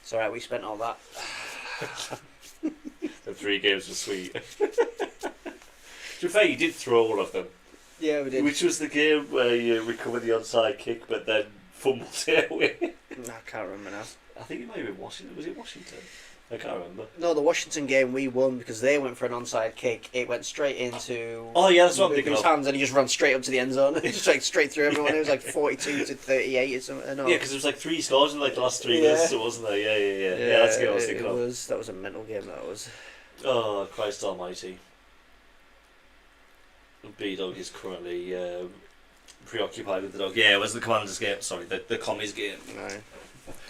It's alright, we spent all that. The 3 games were sweet. To be fair, you did throw all of them. Yeah, we did. Which was the game where you recovered the onside kick, but then fumbled it away. I can't remember now. I think it might have been Washington. Was it Washington? I can't remember. No, the Washington game we won because they went for an onside kick. It went straight into. Oh yeah, that's what I'm thinking his of. hands, and he just ran straight up to the end zone. Just like straight through everyone. It was like 42 to 38 or something. No. Yeah, because there was like 3 scores in like the last 3 Yeah. minutes, wasn't there? Yeah, that's the game I was thinking of. That was a mental game. That was. Oh, Christ Almighty. B-Dog is currently preoccupied with the dog. Yeah, it was the Commanders game. Sorry, the Commies game. No.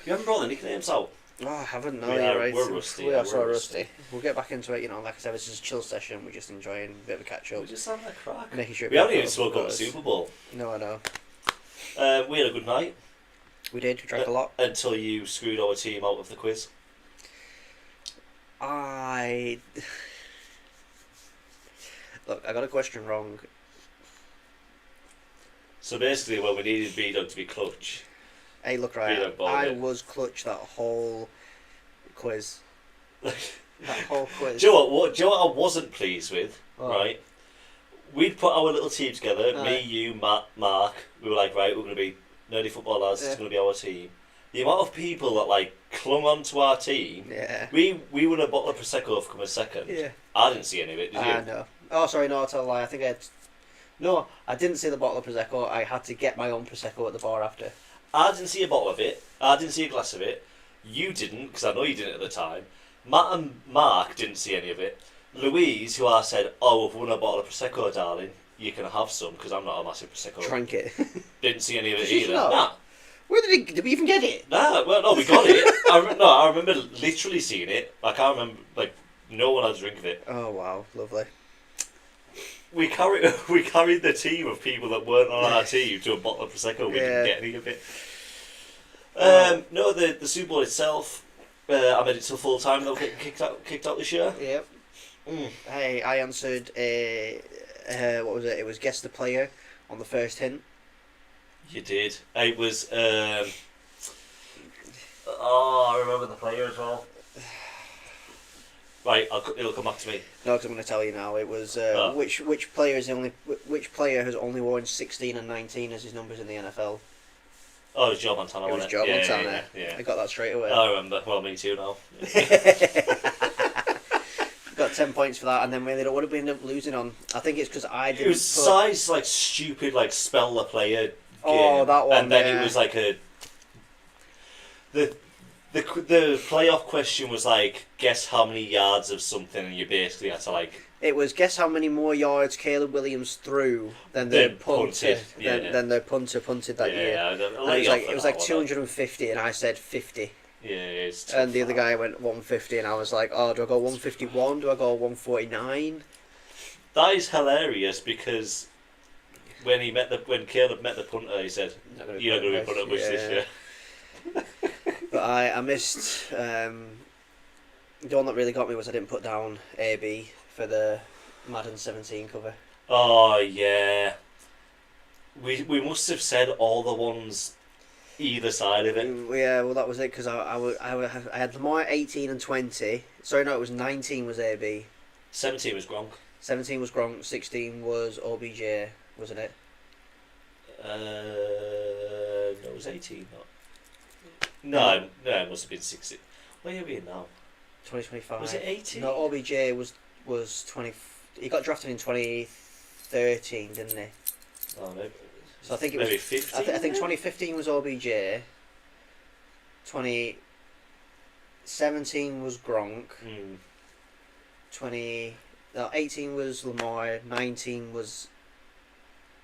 You haven't brought the nicknames out. Oh, I haven't. No, We you're are- right. we're rusty, We yeah, are so we're rusty. We'll get back into it. You know, like I said, this is a chill session. We're just enjoying a bit of a catch up, We're just having a crack. making sure. We haven't people even spoken about the us. Super Bowl. No, I know. We had a good night We did. We drank a lot. until you screwed our team out of the quiz. Look, I got a question wrong. So basically, when we needed B-Dog to be clutch, Hey, look, Beat right. up ball, I yeah. was clutch that whole quiz. That whole quiz. do you know what I wasn't pleased with? Oh. Right, we'd put our little team together. Aye. Me, you, Matt, Mark. We were like, right, we're going to be nerdy football lads. Yeah. It's going to be our team. The amount of people that like clung on to our team. Yeah. We won a bottle of prosecco for coming second. Yeah. I didn't see any of it. Did you? No. Oh, sorry, no, I tell a lie. I think I had. No, I didn't see the bottle of Prosecco. I had to get my own Prosecco at the bar after. I didn't see a bottle of it. I didn't see a glass of it. You didn't, because I know you didn't at the time. Matt and Mark didn't see any of it. Louise, who I said, "Oh, we've won a bottle of Prosecco, darling. You can have some," because I'm not a massive Prosecco. Drank it. Didn't see any of it Did you either. not? Nah. Where did we even get it? Nah, well, no, we got it. I remember literally seeing it. I can't remember, like, no one had a drink of it. Oh, wow. Lovely. We carried the team of people that weren't on our team to a bottle of Prosecco. We didn't get any of it. No, the Super Bowl itself, I made it till full time. They'll get kicked out this year. Yep. Hey, I answered, what was it? It was guess the player on the first hint. You did. It was. I remember the player as well. Right, it'll come back to me. No, because I'm going to tell you now. It was Oh. which player has only worn 16 and 19 as his numbers in the NFL. Oh, it was Joe Montana. It was wasn't Joe Yeah, Montana. Yeah. I got that straight away. I remember. Well, me too now. Got 10 points for that, and then we ended up, what did we end up losing on? I think it's because I didn't. It was size like stupid, like spell the player. Game. Oh, that one, And then yeah. it was like the playoff question was like, guess how many yards of something, and you basically had to like. It was guess how many more yards Caleb Williams threw than the Then punter punted, yeah. than the punter punted that year. Yeah, And it was like 250, and I said 50. Yeah, it's tough, And the other that. guy went 150, and I was like, oh, do I go 151? Do I go 149? That is hilarious because when Caleb met the punter, he said, "You're not going to be put up with this year." But I missed. The one that really got me was I didn't put down AB for the Madden 17 cover. Oh yeah, we must have said all the ones either side of it. Yeah, well that was it because I had Lamar 18 and 20. Sorry, no, it was 19 was AB. 17 was Gronk. 17 was Gronk. 16 was OBJ, wasn't it? No, it was 18. No, it must have been 16. Where are you in now? 2025. Was it 18? No, OBJ was 20. He got drafted in 2013, didn't he? Oh, maybe. So I think it Maybe was 15. I think 2015 was OBJ. 2017 was Gronk. 18 was Lamar. 19 was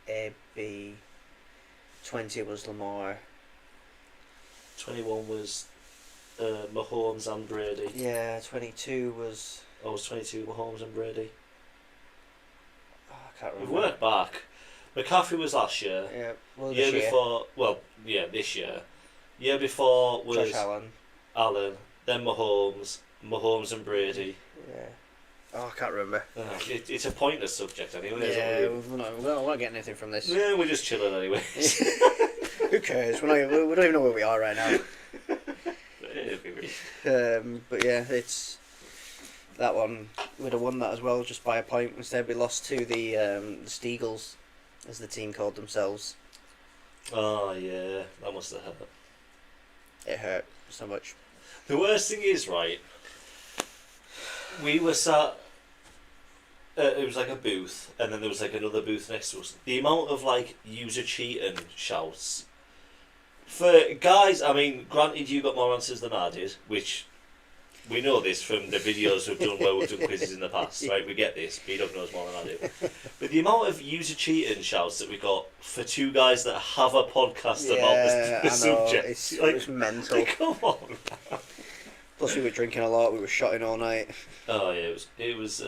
AB. 20 was Lamar. 21 was Mahomes and Brady. Yeah, 22 was. Oh, it was 22 Mahomes and Brady. Oh, I can't We've remember. worked back. McCaffrey was last year. Yeah, well, Year this year. before, well, yeah, this year. Year before was Josh Allen. Allen, then Mahomes and Brady. Yeah. Oh, I can't remember. It's a pointless subject anyway. Yeah, we're not getting anything from this. Yeah, we're just chilling anyway. Who cares? We don't even know where we are right now. But yeah, it's that one. We'd have won that as well, just by a point. Instead, we lost to the Steagles, as the team called themselves. Oh yeah, that must have hurt. It hurt so much. The worst thing is, right, we were sat, it was like a booth, and then there was like another booth next to us. The amount of like user cheating shouts. For guys, I mean, granted you got more answers than I did, which we know this from the videos we've done where we've done quizzes in the past, right? We get this, B-Dog knows more than I do. But the amount of user cheating shouts that we got for two guys that have a podcast about the subject. It was mental. Like, come on. Plus we were drinking a lot, we were shotting all night. Oh yeah, it was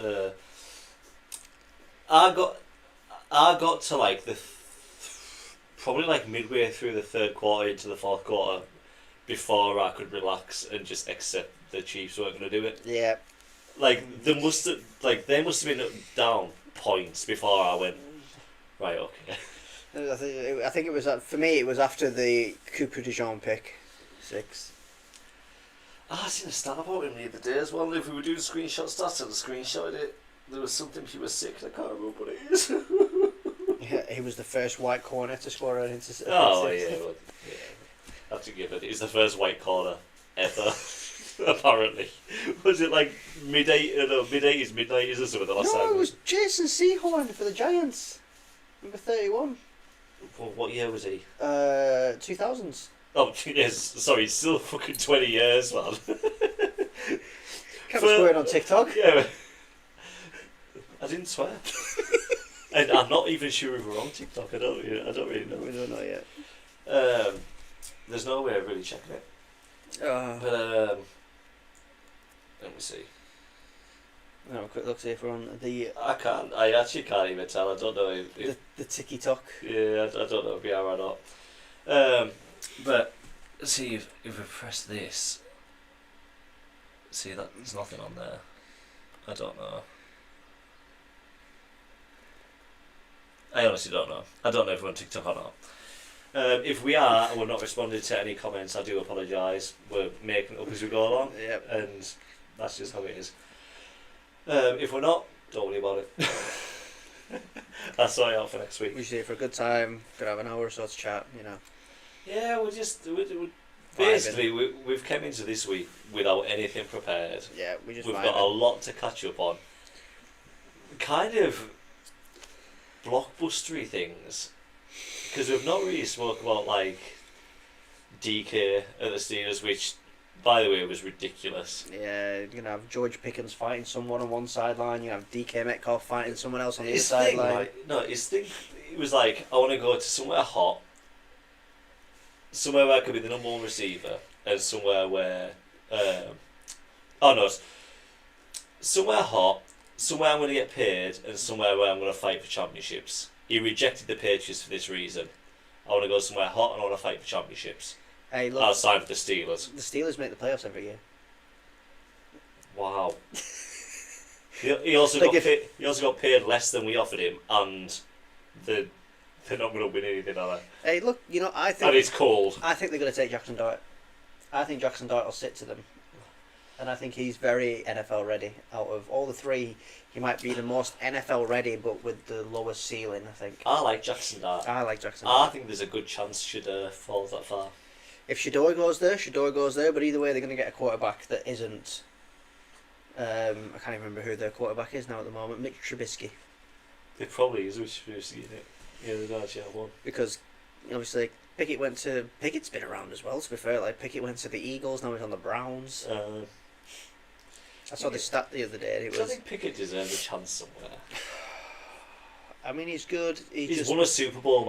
I got to like probably like midway through the third quarter into the fourth quarter before I could relax and just accept the Chiefs weren't going to do it. Yeah. Like they must have been down points before I went, right, okay. I think it was for me. It was after the Cooper DeJean pick, 6. I seen a stat about him the other day as well. If we were doing screenshot stats and screenshotted it, there was something he was sick. I can't remember what it is. Yeah, he was the first white corner to score an interception. Oh yeah, well, yeah. I have to give it. He's the first white corner ever. Apparently, was it like mid-80s, mid-90s or something? The last time. No, it was Jason Sehorn for the Giants, number 31. Well, what year was he? 2000s. Oh yes, sorry, he's still fucking 20 years, man. Kept swearing on TikTok. Yeah, I didn't swear. And I'm not even sure if we're on TikTok. I don't really know. We don't know yet. There's no way of really checking it. But let me see. Have a quick look, see if we're on the. I actually can't even tell. I don't know if the TikTok. Yeah, I don't know if we are or not. But see if we press this. See that there's nothing on there. I don't know. I honestly don't know. I don't know if we're on TikTok or not. If we are and we're not responding to any comments, I do apologise. We're making it up as we go along. Yep. And that's just how it is. If we're not, don't worry about it. I'll sort it out for next week. We should do it for a good time. Could have an hour or so to chat, you know. Yeah, we're basically we've come into this week without anything prepared. Yeah, we've got a lot to catch up on. Kind of blockbustery things, because we've not really spoke about like DK at the Steelers, which, by the way, was ridiculous. Yeah, you're gonna have George Pickens fighting someone on one sideline. You have DK Metcalf fighting someone else on the other sideline. Like, no, his thing. It was like, I want to go to somewhere hot, somewhere where I could be the number one receiver, and somewhere where, somewhere hot, somewhere I'm going to get paid, and somewhere where I'm going to fight for championships. He rejected the Patriots for this reason. I want to go somewhere hot and I want to fight for championships. Hey, look, I'll sign for the Steelers. The Steelers make the playoffs every year. Wow. he also got paid less than we offered him, and they're not going to win anything, are they? Hey, look, you know, I think... And it's cold. I think they're going to take Jackson Dart. I think Jackson Dart will sit to them. And I think he's very NFL ready. Out of all the three, he might be the most NFL ready, but with the lowest ceiling, I think. I like Jackson Dart. I like Jackson Dart. I think there's a good chance Shedeur falls that far. If Shedeur goes there, but either way they're going to get a quarterback that isn't... I can't even remember who their quarterback is now at the moment. Mitch Trubisky. It probably is Mitch Trubisky, isn't it? Yeah, they don't actually have one. Because, obviously, Pickett's been around as well, to be fair. Like, Pickett went to the Eagles, now he's on the Browns. I saw this stat the other day, and it was... I think Pickett deserves a chance somewhere. I mean, he's good. He's won a Super Bowl,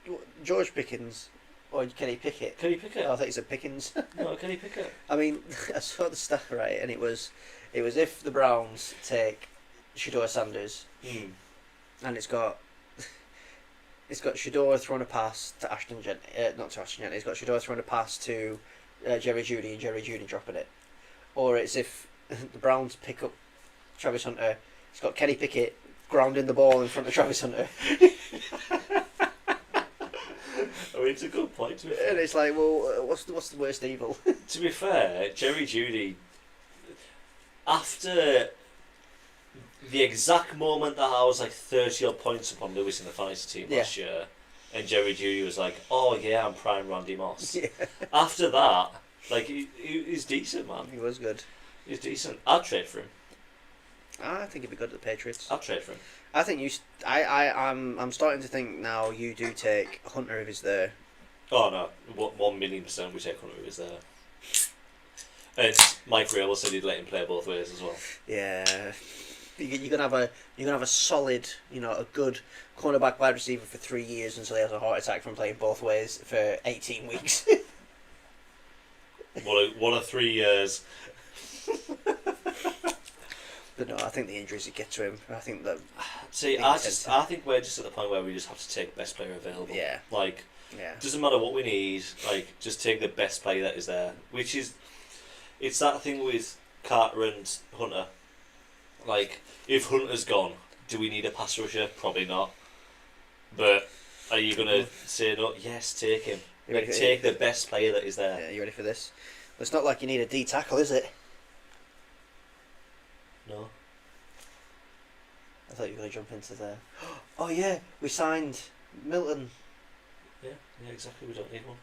man. George Pickens, or Kenny Pickett. Kenny Pickett? Oh, I thought he said Pickens. No, Kenny Pickett. I mean, I saw the stat, right, and it was if the Browns take Shedeur Sanders, and it's got Shedeur throwing a pass to Ashton Jennings, not to Ashton Jennings, it's got Shedeur throwing a pass to Jerry Judy and Jerry Judy dropping it, or it's if the Browns pick up Travis Hunter. It's got Kenny Pickett grounding the ball in front of Travis Hunter. I mean, it's a good point to be And fair. it's like, well, what's the worst evil? To be fair, Jerry Judy, after the exact moment that I was like 30 odd points upon Lewis in the fantasy team last year, and Jerry Judy was like, oh yeah, I'm prime Randy Moss. Yeah. After that, like, he's decent, man. He was good. He's decent. I'd trade for him. I think he'd be good at the Patriots. I'd trade for him. I think I'm starting to think now you do take Hunter if he's there. Oh no, 1,000,000% we take Hunter if he's there. And Mike Rabel said he'd let him play both ways as well. Yeah. You're gonna have a solid, a good cornerback wide receiver for 3 years until he has a heart attack from playing both ways for 18 weeks. What a 3 years. But no, I think the injuries would get to him. I think that. See, I think we're just at the point where we just have to take best player available. Yeah. Like, Yeah. doesn't matter what we need. Like, just take the best player that is there. Which is, it's that thing with Carter and Hunter. Like, if Hunter's gone, do we need a pass rusher? Probably not. But are you gonna say no? Yes, take him. Like, take the best player that is there. Yeah, you ready for this? Well, it's not like you need a D tackle, is it? No. I thought you were going to jump into the. Oh yeah, we signed Milton. Yeah, exactly. We don't need one.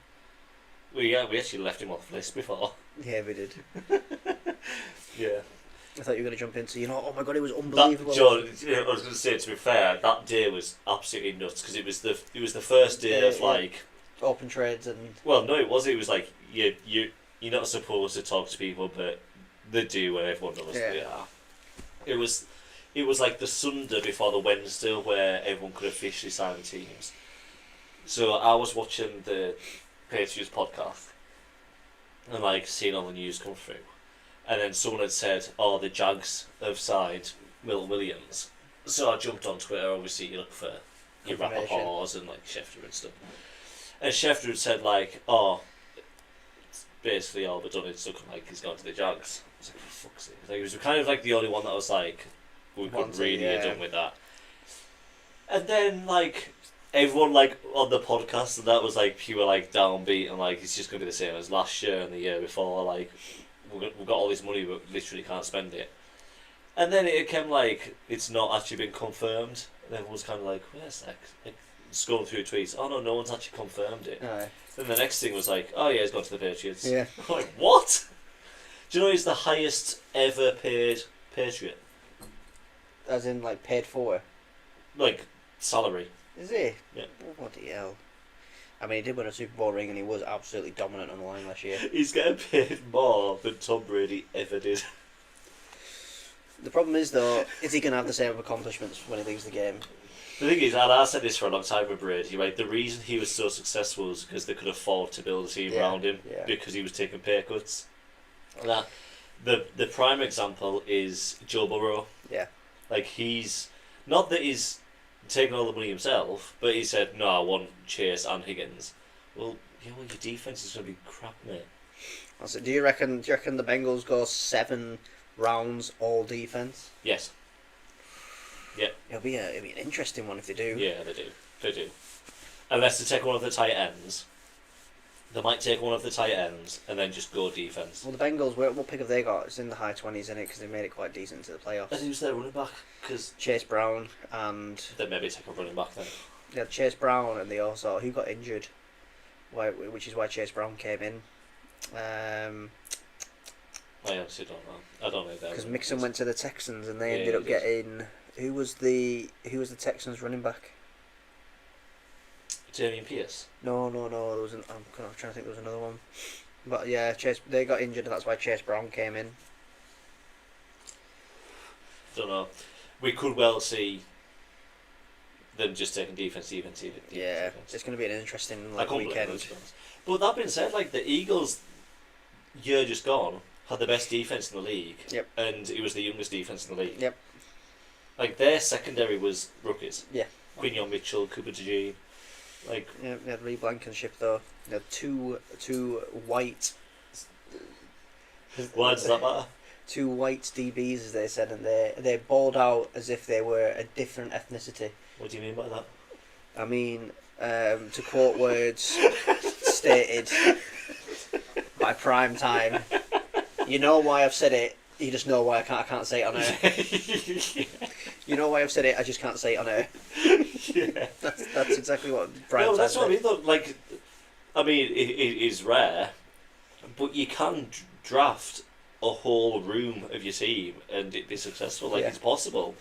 We actually left him off the list before. Yeah, we did. Yeah. I thought you were going to jump into, oh my god, it was unbelievable. John, I was going to say, to be fair, that day was absolutely nuts because it was the first day of like open trades and. Well, no, it was. It was like you're not supposed to talk to people, but they do, and everyone knows they are. It was like the Sunday before the Wednesday where everyone could officially sign the teams. So I was watching the Patriots podcast and like seeing all the news come through, and then someone had said, "Oh, the Jags have signed Milton Williams." So I jumped on Twitter. Obviously, you look for your Rappaports and like Schefter and stuff. And Schefter had said like, "Oh, it's basically all but done. It's looking like he's gone to the Jags." I was like, for fuck's sake. Like, he was kind of like the only one that was like, we couldn't really have done with that. And then like everyone like on the podcast and that was like pure like downbeat and like it's just gonna be the same as last year and the year before. Like we've got all this money but literally can't spend it. And then it came like it's not actually been confirmed. And everyone was kind of like, wait a sec. Like, scrolling through tweets. Oh no one's actually confirmed it. Aye. Then the next thing was like, oh yeah, he's gone to the Patriots. Yeah. I'm like, what? Do you know he's the highest ever paid Patriot? As in, like, paid for? Like, salary. Is he? Yeah. Oh, bloody hell. I mean, he did win a Super Bowl ring and he was absolutely dominant on the line last year. He's getting paid more than Tom Brady ever did. The problem is, though, is he going to have the same accomplishments when he leaves the game? The thing is, and I said this for a long time with Brady, right, the reason he was so successful was because they could afford to build a team around him because he was taking pay cuts. Now, the prime example is Joe Burrow. Yeah. Like, he's... Not that he's taking all the money himself, but he said, no, I want Chase and Higgins. Well, your defense is going to be crap, mate. So do you reckon the Bengals go 7 rounds all defense? Yes. Yeah. It'll be an interesting one if they do. Yeah, they do. Unless they take one of the tight ends. They might take one of the tight ends and then just go defense. Well, the Bengals, what pick have they got? It's in the high 20s, isn't it? Because they made it quite decent to the playoffs. And who's their running back? Because Chase Brown and... they maybe take a running back then. They had Chase Brown and they also... Who got injured? Which is why Chase Brown came in. I honestly don't know. I don't know that. Because Mixon went to the Texans and they ended up getting... Who was the Texans running back? Damian Pierce. No. There was I'm trying to think there was another one. But yeah, they got injured and that's why Chase Brown came in. Don't know. We could well see them just taking defense. Yeah, it's going to be an interesting weekend. But that being said, like the Eagles, year just gone, had the best defense in the league. Yep. And it was the youngest defense in the league. Yep. Like their secondary was rookies. Yeah. Quinion Mitchell, Cooper DeJean. Like yeah, they had Lee Blankenship though. They had two white Why does that matter? 2 white DBs, as they said, and they're balled out as if they were a different ethnicity. What do you mean by that? I mean, to quote words stated by Prime Time, you know why I've said it, you just know why I can't say it on air. You know why I've said it, I just can't say it on air. Yeah. That's exactly what Prime Time that's what I said. mean, though. Like, I mean, it is rare, but you can draft a whole room of your team and it be successful. Like, Yeah. it's possible.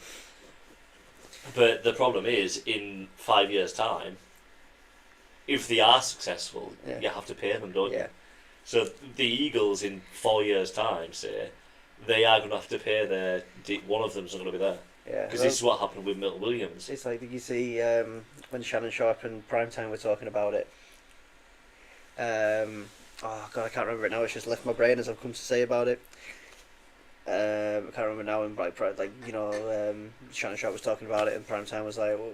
But the problem is, in 5 years' time, if they are successful, Yeah. you have to pay them, don't you? Yeah. So the Eagles, in 4 years' time, say, they are going to have to pay their... One of them's not going to be there. Yeah. Because this is what happened with Milton Williams. It's like you see when Shannon Sharp and Primetime were talking about it. Oh God, I can't remember it now. It's just left my brain as I've come to say about it. I can't remember now. And Shannon Sharp was talking about it, and Primetime was like, well,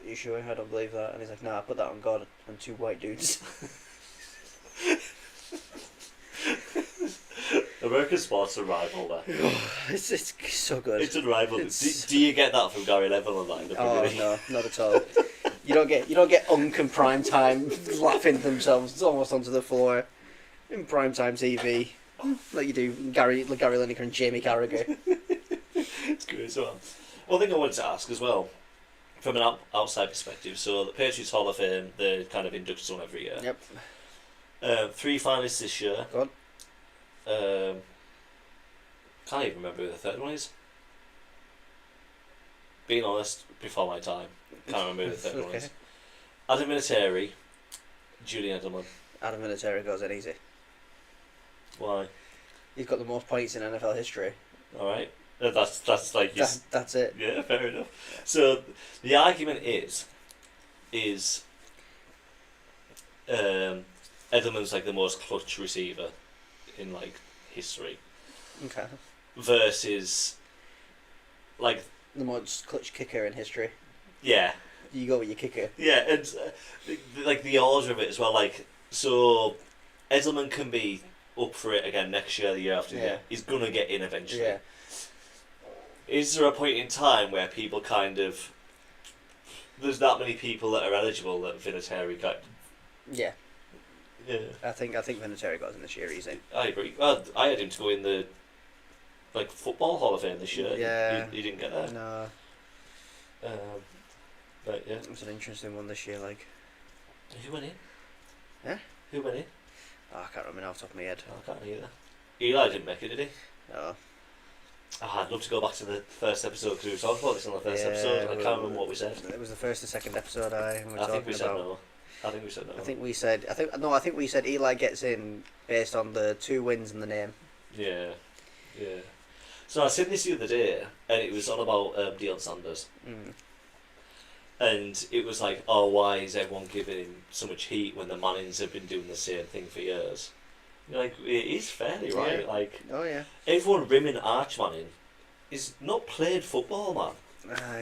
"You sure? I don't believe that." And he's like, "Nah, I put that on God and 2 white dudes." American sports rival there. it's so good. It's unrivaled. It's- Do you get that from Gary Neville and that in the Premier Oh League? no, not at all. You don't get Unk and Primetime laughing themselves almost onto the floor in Primetime TV, like you do Gary Lineker and Jamie Carragher. It's good as well. One thing I wanted to ask as well, from an outside perspective, so the Patriots Hall of Fame, they kind of induct someone every year. Yep. 3 finalists this year. Go on. Can't even remember who the third one is. Being honest, before my time, can't remember who the third one is. Adam Vinatieri, Julian Edelman. Adam Vinatieri goes in easy. Why? He's got the most points in NFL history. All right. That's like his, That's it. yeah, fair enough. So the argument is Edelman's like the most clutch receiver in like history Okay. versus like The most clutch kicker in history. yeah You go with your kicker. yeah and like the order of it as well, like so Edelman can be up for it again next year, the year after the Yeah. year. He's gonna get in eventually. Yeah. Is there a point in time where people kind of there's that many people that are eligible that Vinatieri got? Yeah. Yeah, I think Vinatieri goes in this year easy. I agree. Well, I had him to go in the like football Hall of Fame this year. Yeah. He didn't get there. No, But yeah, it was an interesting one this year. Like, who went in? Yeah? Who went in? I can't remember off the top of my head. I can't either. Eli didn't make it, did he? No. Oh, I'd love to go back to the first episode because we were talking about this on the first Yeah, episode. I can't remember what we said. It was the first or second episode we were I think talking we said about. no. I think we said no. I think we said Eli gets in based on the 2 wins and the name. Yeah, yeah. So I seen this the other day, and it was all about Deion Sanders, Mm. and it was like, oh, why is everyone giving him so much heat when the Mannings have been doing the same thing for years? You're like, it is fairly right. Yeah. Like Oh yeah. everyone rimming Arch Manning is not played football, man.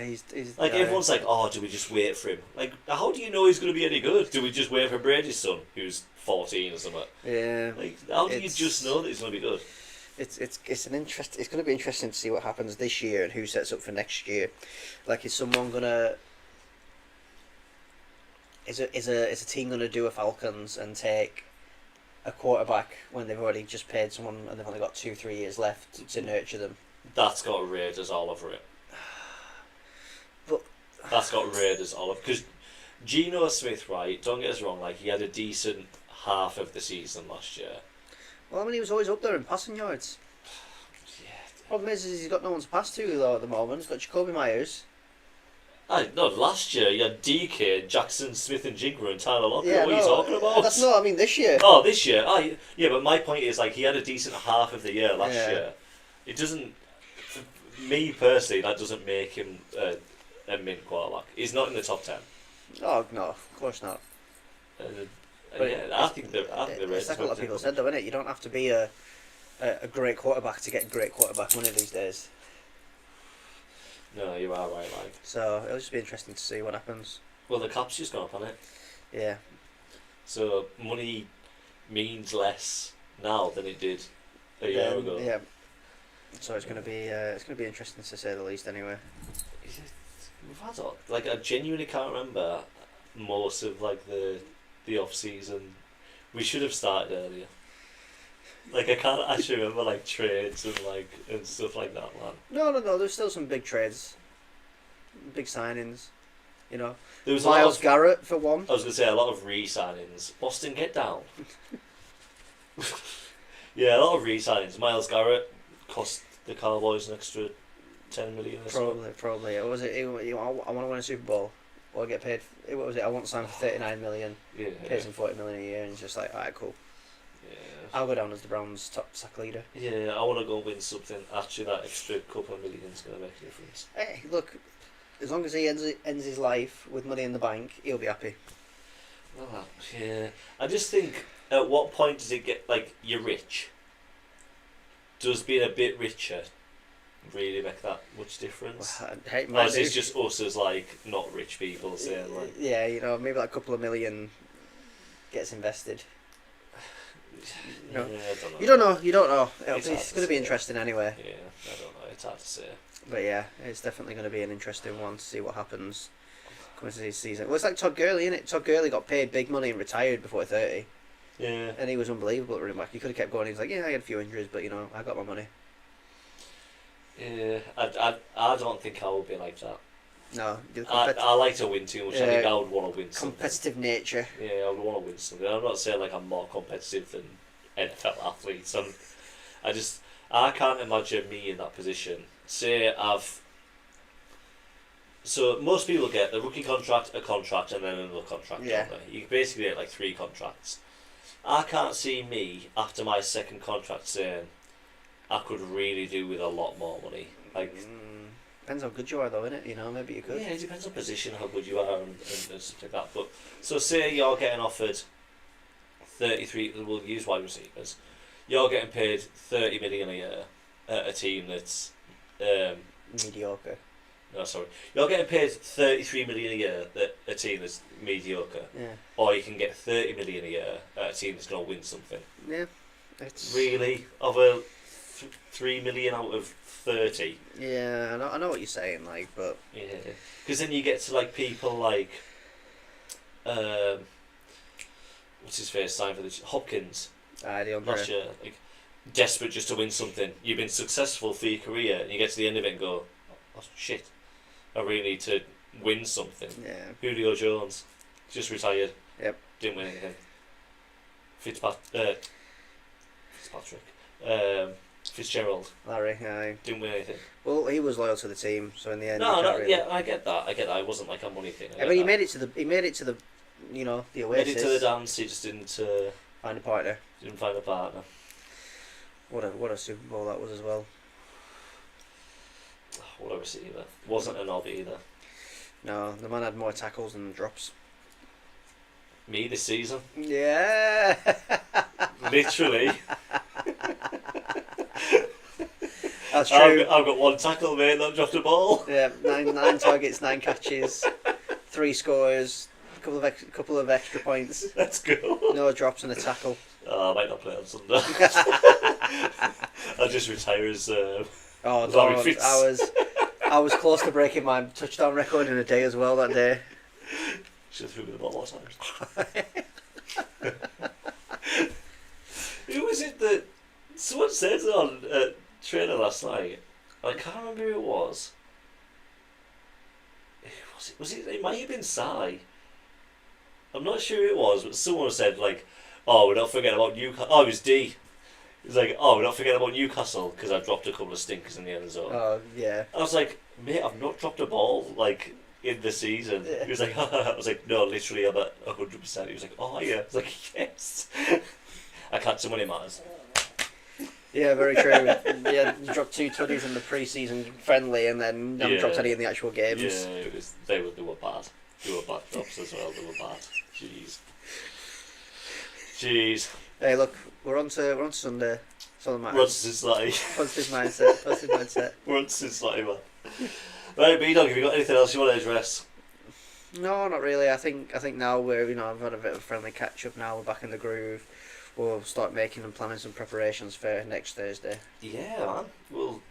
He's Like everyone's like, oh, do we just wait for him? Like, how do you know he's going to be any good? Do we just wait for Brady's son, who's 14 or something? Yeah. Like, how do you It's- just know that he's going to be good? It's going to be interesting to see what happens this year and who sets up for next year. Like, is someone gonna is a team gonna do a Falcons and take a quarterback when they've already just paid someone and they've only got 2-3 years left to nurture them? That's got Raiders all over it. But That's got Raiders all over. Because Geno Smith, right, don't get us wrong, like, he had a decent half of the season last year. well, I mean, he was always up there in passing yards. Yeah. Problem is he's got no one to pass to though at the moment. He's got Jacoby Myers. No, last year you had DK, Jackson Smith and Jigger and Tyler Lockett. What are you talking about? That's not. I mean, this year. Oh, this year? Oh, yeah, but my point is, like, he had a decent half of the year last Yeah. year. It doesn't... For me, personally, that doesn't make him a mint quarterback. He's not in the top 10. Oh no, of course not. But Yeah, I think the Raiders... It's like a lot of people said though, innit? You don't have to be a great quarterback to get great quarterback money these days. No, you are right, like... So it'll just be interesting to see what happens. Well, the cap's just gone up on it. Yeah. So money means less now than it did a year ago. Yeah. So it's gonna be interesting to say the least. Anyway. We've had like I genuinely can't remember most of like the off season. We should have started earlier. Like I can't actually remember like trades and stuff like that, man. No. There's still some big trades, big signings. You know, There was Miles Garrett for one. I was gonna say a lot of re-signings. Boston, get down. Yeah, a lot of re-signings. Miles Garrett cost the Cowboys an extra 10 million or something. Probably. What was it? I want to win a Super Bowl. Or get paid. What was it? I want to sign for 39 million. Yeah. Pays him 40 million a year, and it's just like, alright, cool. Yeah. I'll go down as the Browns' top sack leader. Yeah, I want to go win something. Actually, that extra couple of million's going to make a difference. Hey, look, as long as he ends his life with money in the bank, he'll be happy. Well, yeah. I just think, at what point does it get, like, you're rich? Does being a bit richer really make that much difference? Well, hey, Or is it just us as, like, not rich people saying, like... Yeah, you know, maybe like a couple of million gets invested. No. Yeah, I don't know. You don't know. It's going to be interesting anyway. Yeah, I don't know. It's hard to say. But yeah, it's definitely going to be an interesting one to see what happens coming to this season. Well, it's like Todd Gurley, isn't it? Todd Gurley got paid big money and retired before 30. Yeah. And he was unbelievable at running back. He could have kept going. He was like, yeah, I had a few injuries, but, you know, I got my money. Yeah, I don't think I would be like that. No. I like to win too much. I think I would want to win something. Competitive nature. Yeah, I would want to win something. I'm not saying like I'm more competitive than NFL athletes. I can't imagine me in that position. Say so most people get the rookie contract, a contract, and then another contract. Yeah. Don't they? You basically get like 3 contracts. I can't see me after my second contract saying I could really do with a lot more money. Like. Depends how good you are, though, innit? You know, maybe you could. Yeah, it depends on position, how good you are, and stuff like that. But so, say you're getting offered 33. We'll use wide receivers. You're getting paid 30 million a year at a team that's mediocre. No, sorry. You're getting paid 33 million a year at a team that's mediocre. Yeah. Or you can get 30 million a year at a team that's going to win something. Yeah. It's really over 3 million out of 30. Yeah, I know what you're saying, like, but yeah, because then you get to like people like, what's his face signed for the Hopkins last year, like desperate just to win something. You've been successful for your career, and you get to the end of it and go, oh shit, I really need to win something. Yeah. Julio Jones just retired. Yep. Didn't win anything. Fitzpatrick. Fitzgerald. Larry, didn't win anything. Well, he was loyal to the team, so in the end. Yeah, I get that. It wasn't like a money thing. But he made it to the, you know, the Oasis. Made it to the dance. He just didn't find a partner. Didn't find a partner. What a Super Bowl that was as well. What a receiver. Wasn't a knob either. No, the man had more tackles than drops. Me this season. Yeah. Literally. That's true. I've got 1 tackle, mate, not dropped a ball. Yeah, 9 targets, 9 catches, 3 scores, couple of extra points. Let's go. No drops and a tackle. Oh, I might not play on Sunday. I'll just retire as Larry Fitz. I was close to breaking my touchdown record in a day as well that day. Should have threw me the ball more times. Who was it that someone said on trailer last night? I can't remember who it was. Who was it? It might have been Sai. I'm not sure who it was, but someone said like, "Oh, we're not forgetting about Newcastle." Oh, it was D. He's like, "Oh, we're not forgetting about Newcastle because I dropped a couple of stinkers in the end zone." Oh yeah. I was like, "Mate, I've not dropped a ball like in the season." Yeah. He was like, I was like, "No, literally, I'm at 100%." He was like, "Oh yeah." I was like, "Yes." I can't say money matters. Yeah, very true. Yeah, you dropped 2 tutties in the pre-season friendly, and then haven't dropped any in the actual games. Yeah, they were bad. They were bad drops as well. They were bad. Jeez. Hey, look, we're on to Sunday. So we're on to Cincinnati. Positive mindset. We're on to Cincinnati, man. Right, B-Dog, have you got anything else you want to address? No, not really. I think now I've had a bit of a friendly catch up now. We're back in the groove. we'll start making and planning some preparations for next Thursday. Yeah, man. Well,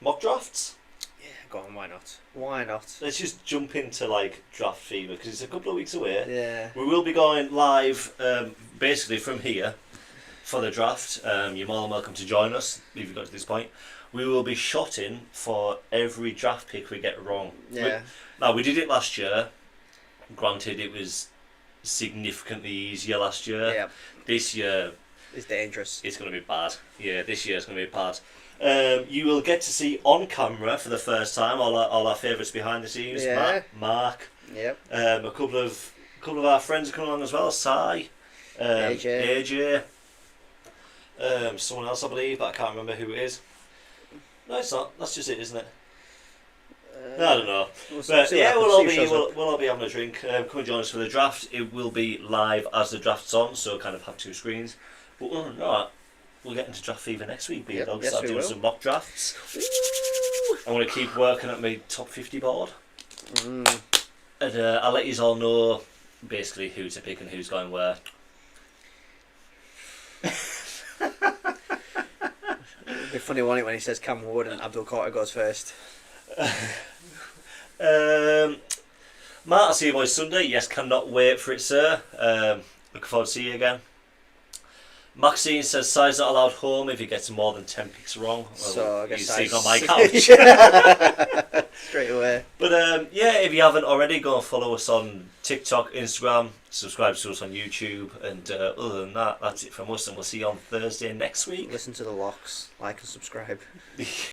mock drafts. Yeah, go on, why not? Why not? Let's just jump into like draft fever because it's a couple of weeks away. Yeah. We will be going live, basically from here, for the draft. You're more than welcome to join us if you've got to this point. We will be shotting for every draft pick we get wrong. Yeah. We did it last year. Granted, it was significantly easier last year. Yeah. This year, It's dangerous. it's going to be bad. Yeah, this year it's going to be bad. You will get to see on camera for the first time all our favourites behind the scenes. Yeah. Mark. Yep. A couple of our friends are coming along as well. Sai, AJ, someone else I believe, but I can't remember who it is. No, it's not. That's just it, isn't it? I don't know. But yeah, we'll all be having a drink. Come and join us for the draft. It will be live as the draft's on, so kind of have two screens. But other than that, we'll get into draft fever next week. Yep, I'll yes, start we doing will. some mock drafts. I'm going to keep working at my top 50 board. Mm. And I'll let you all know basically who to pick and who's going where. It'd be funny, won't it, when he says Cam Ward and Abdul Carter goes first. Matt, I'll see you boys Sunday. Yes, cannot wait for it, sir. Looking forward to see you again. Maxine says Sai's not allowed home if he gets more than 10 picks wrong. Well, So I guess he's Sai's sitting on my couch. Straight away. But yeah, if you haven't already, go and follow us on TikTok, Instagram, subscribe to us on YouTube, and other than that, that's it from us, and we'll see you on Thursday next week. Listen to the locks, like and subscribe.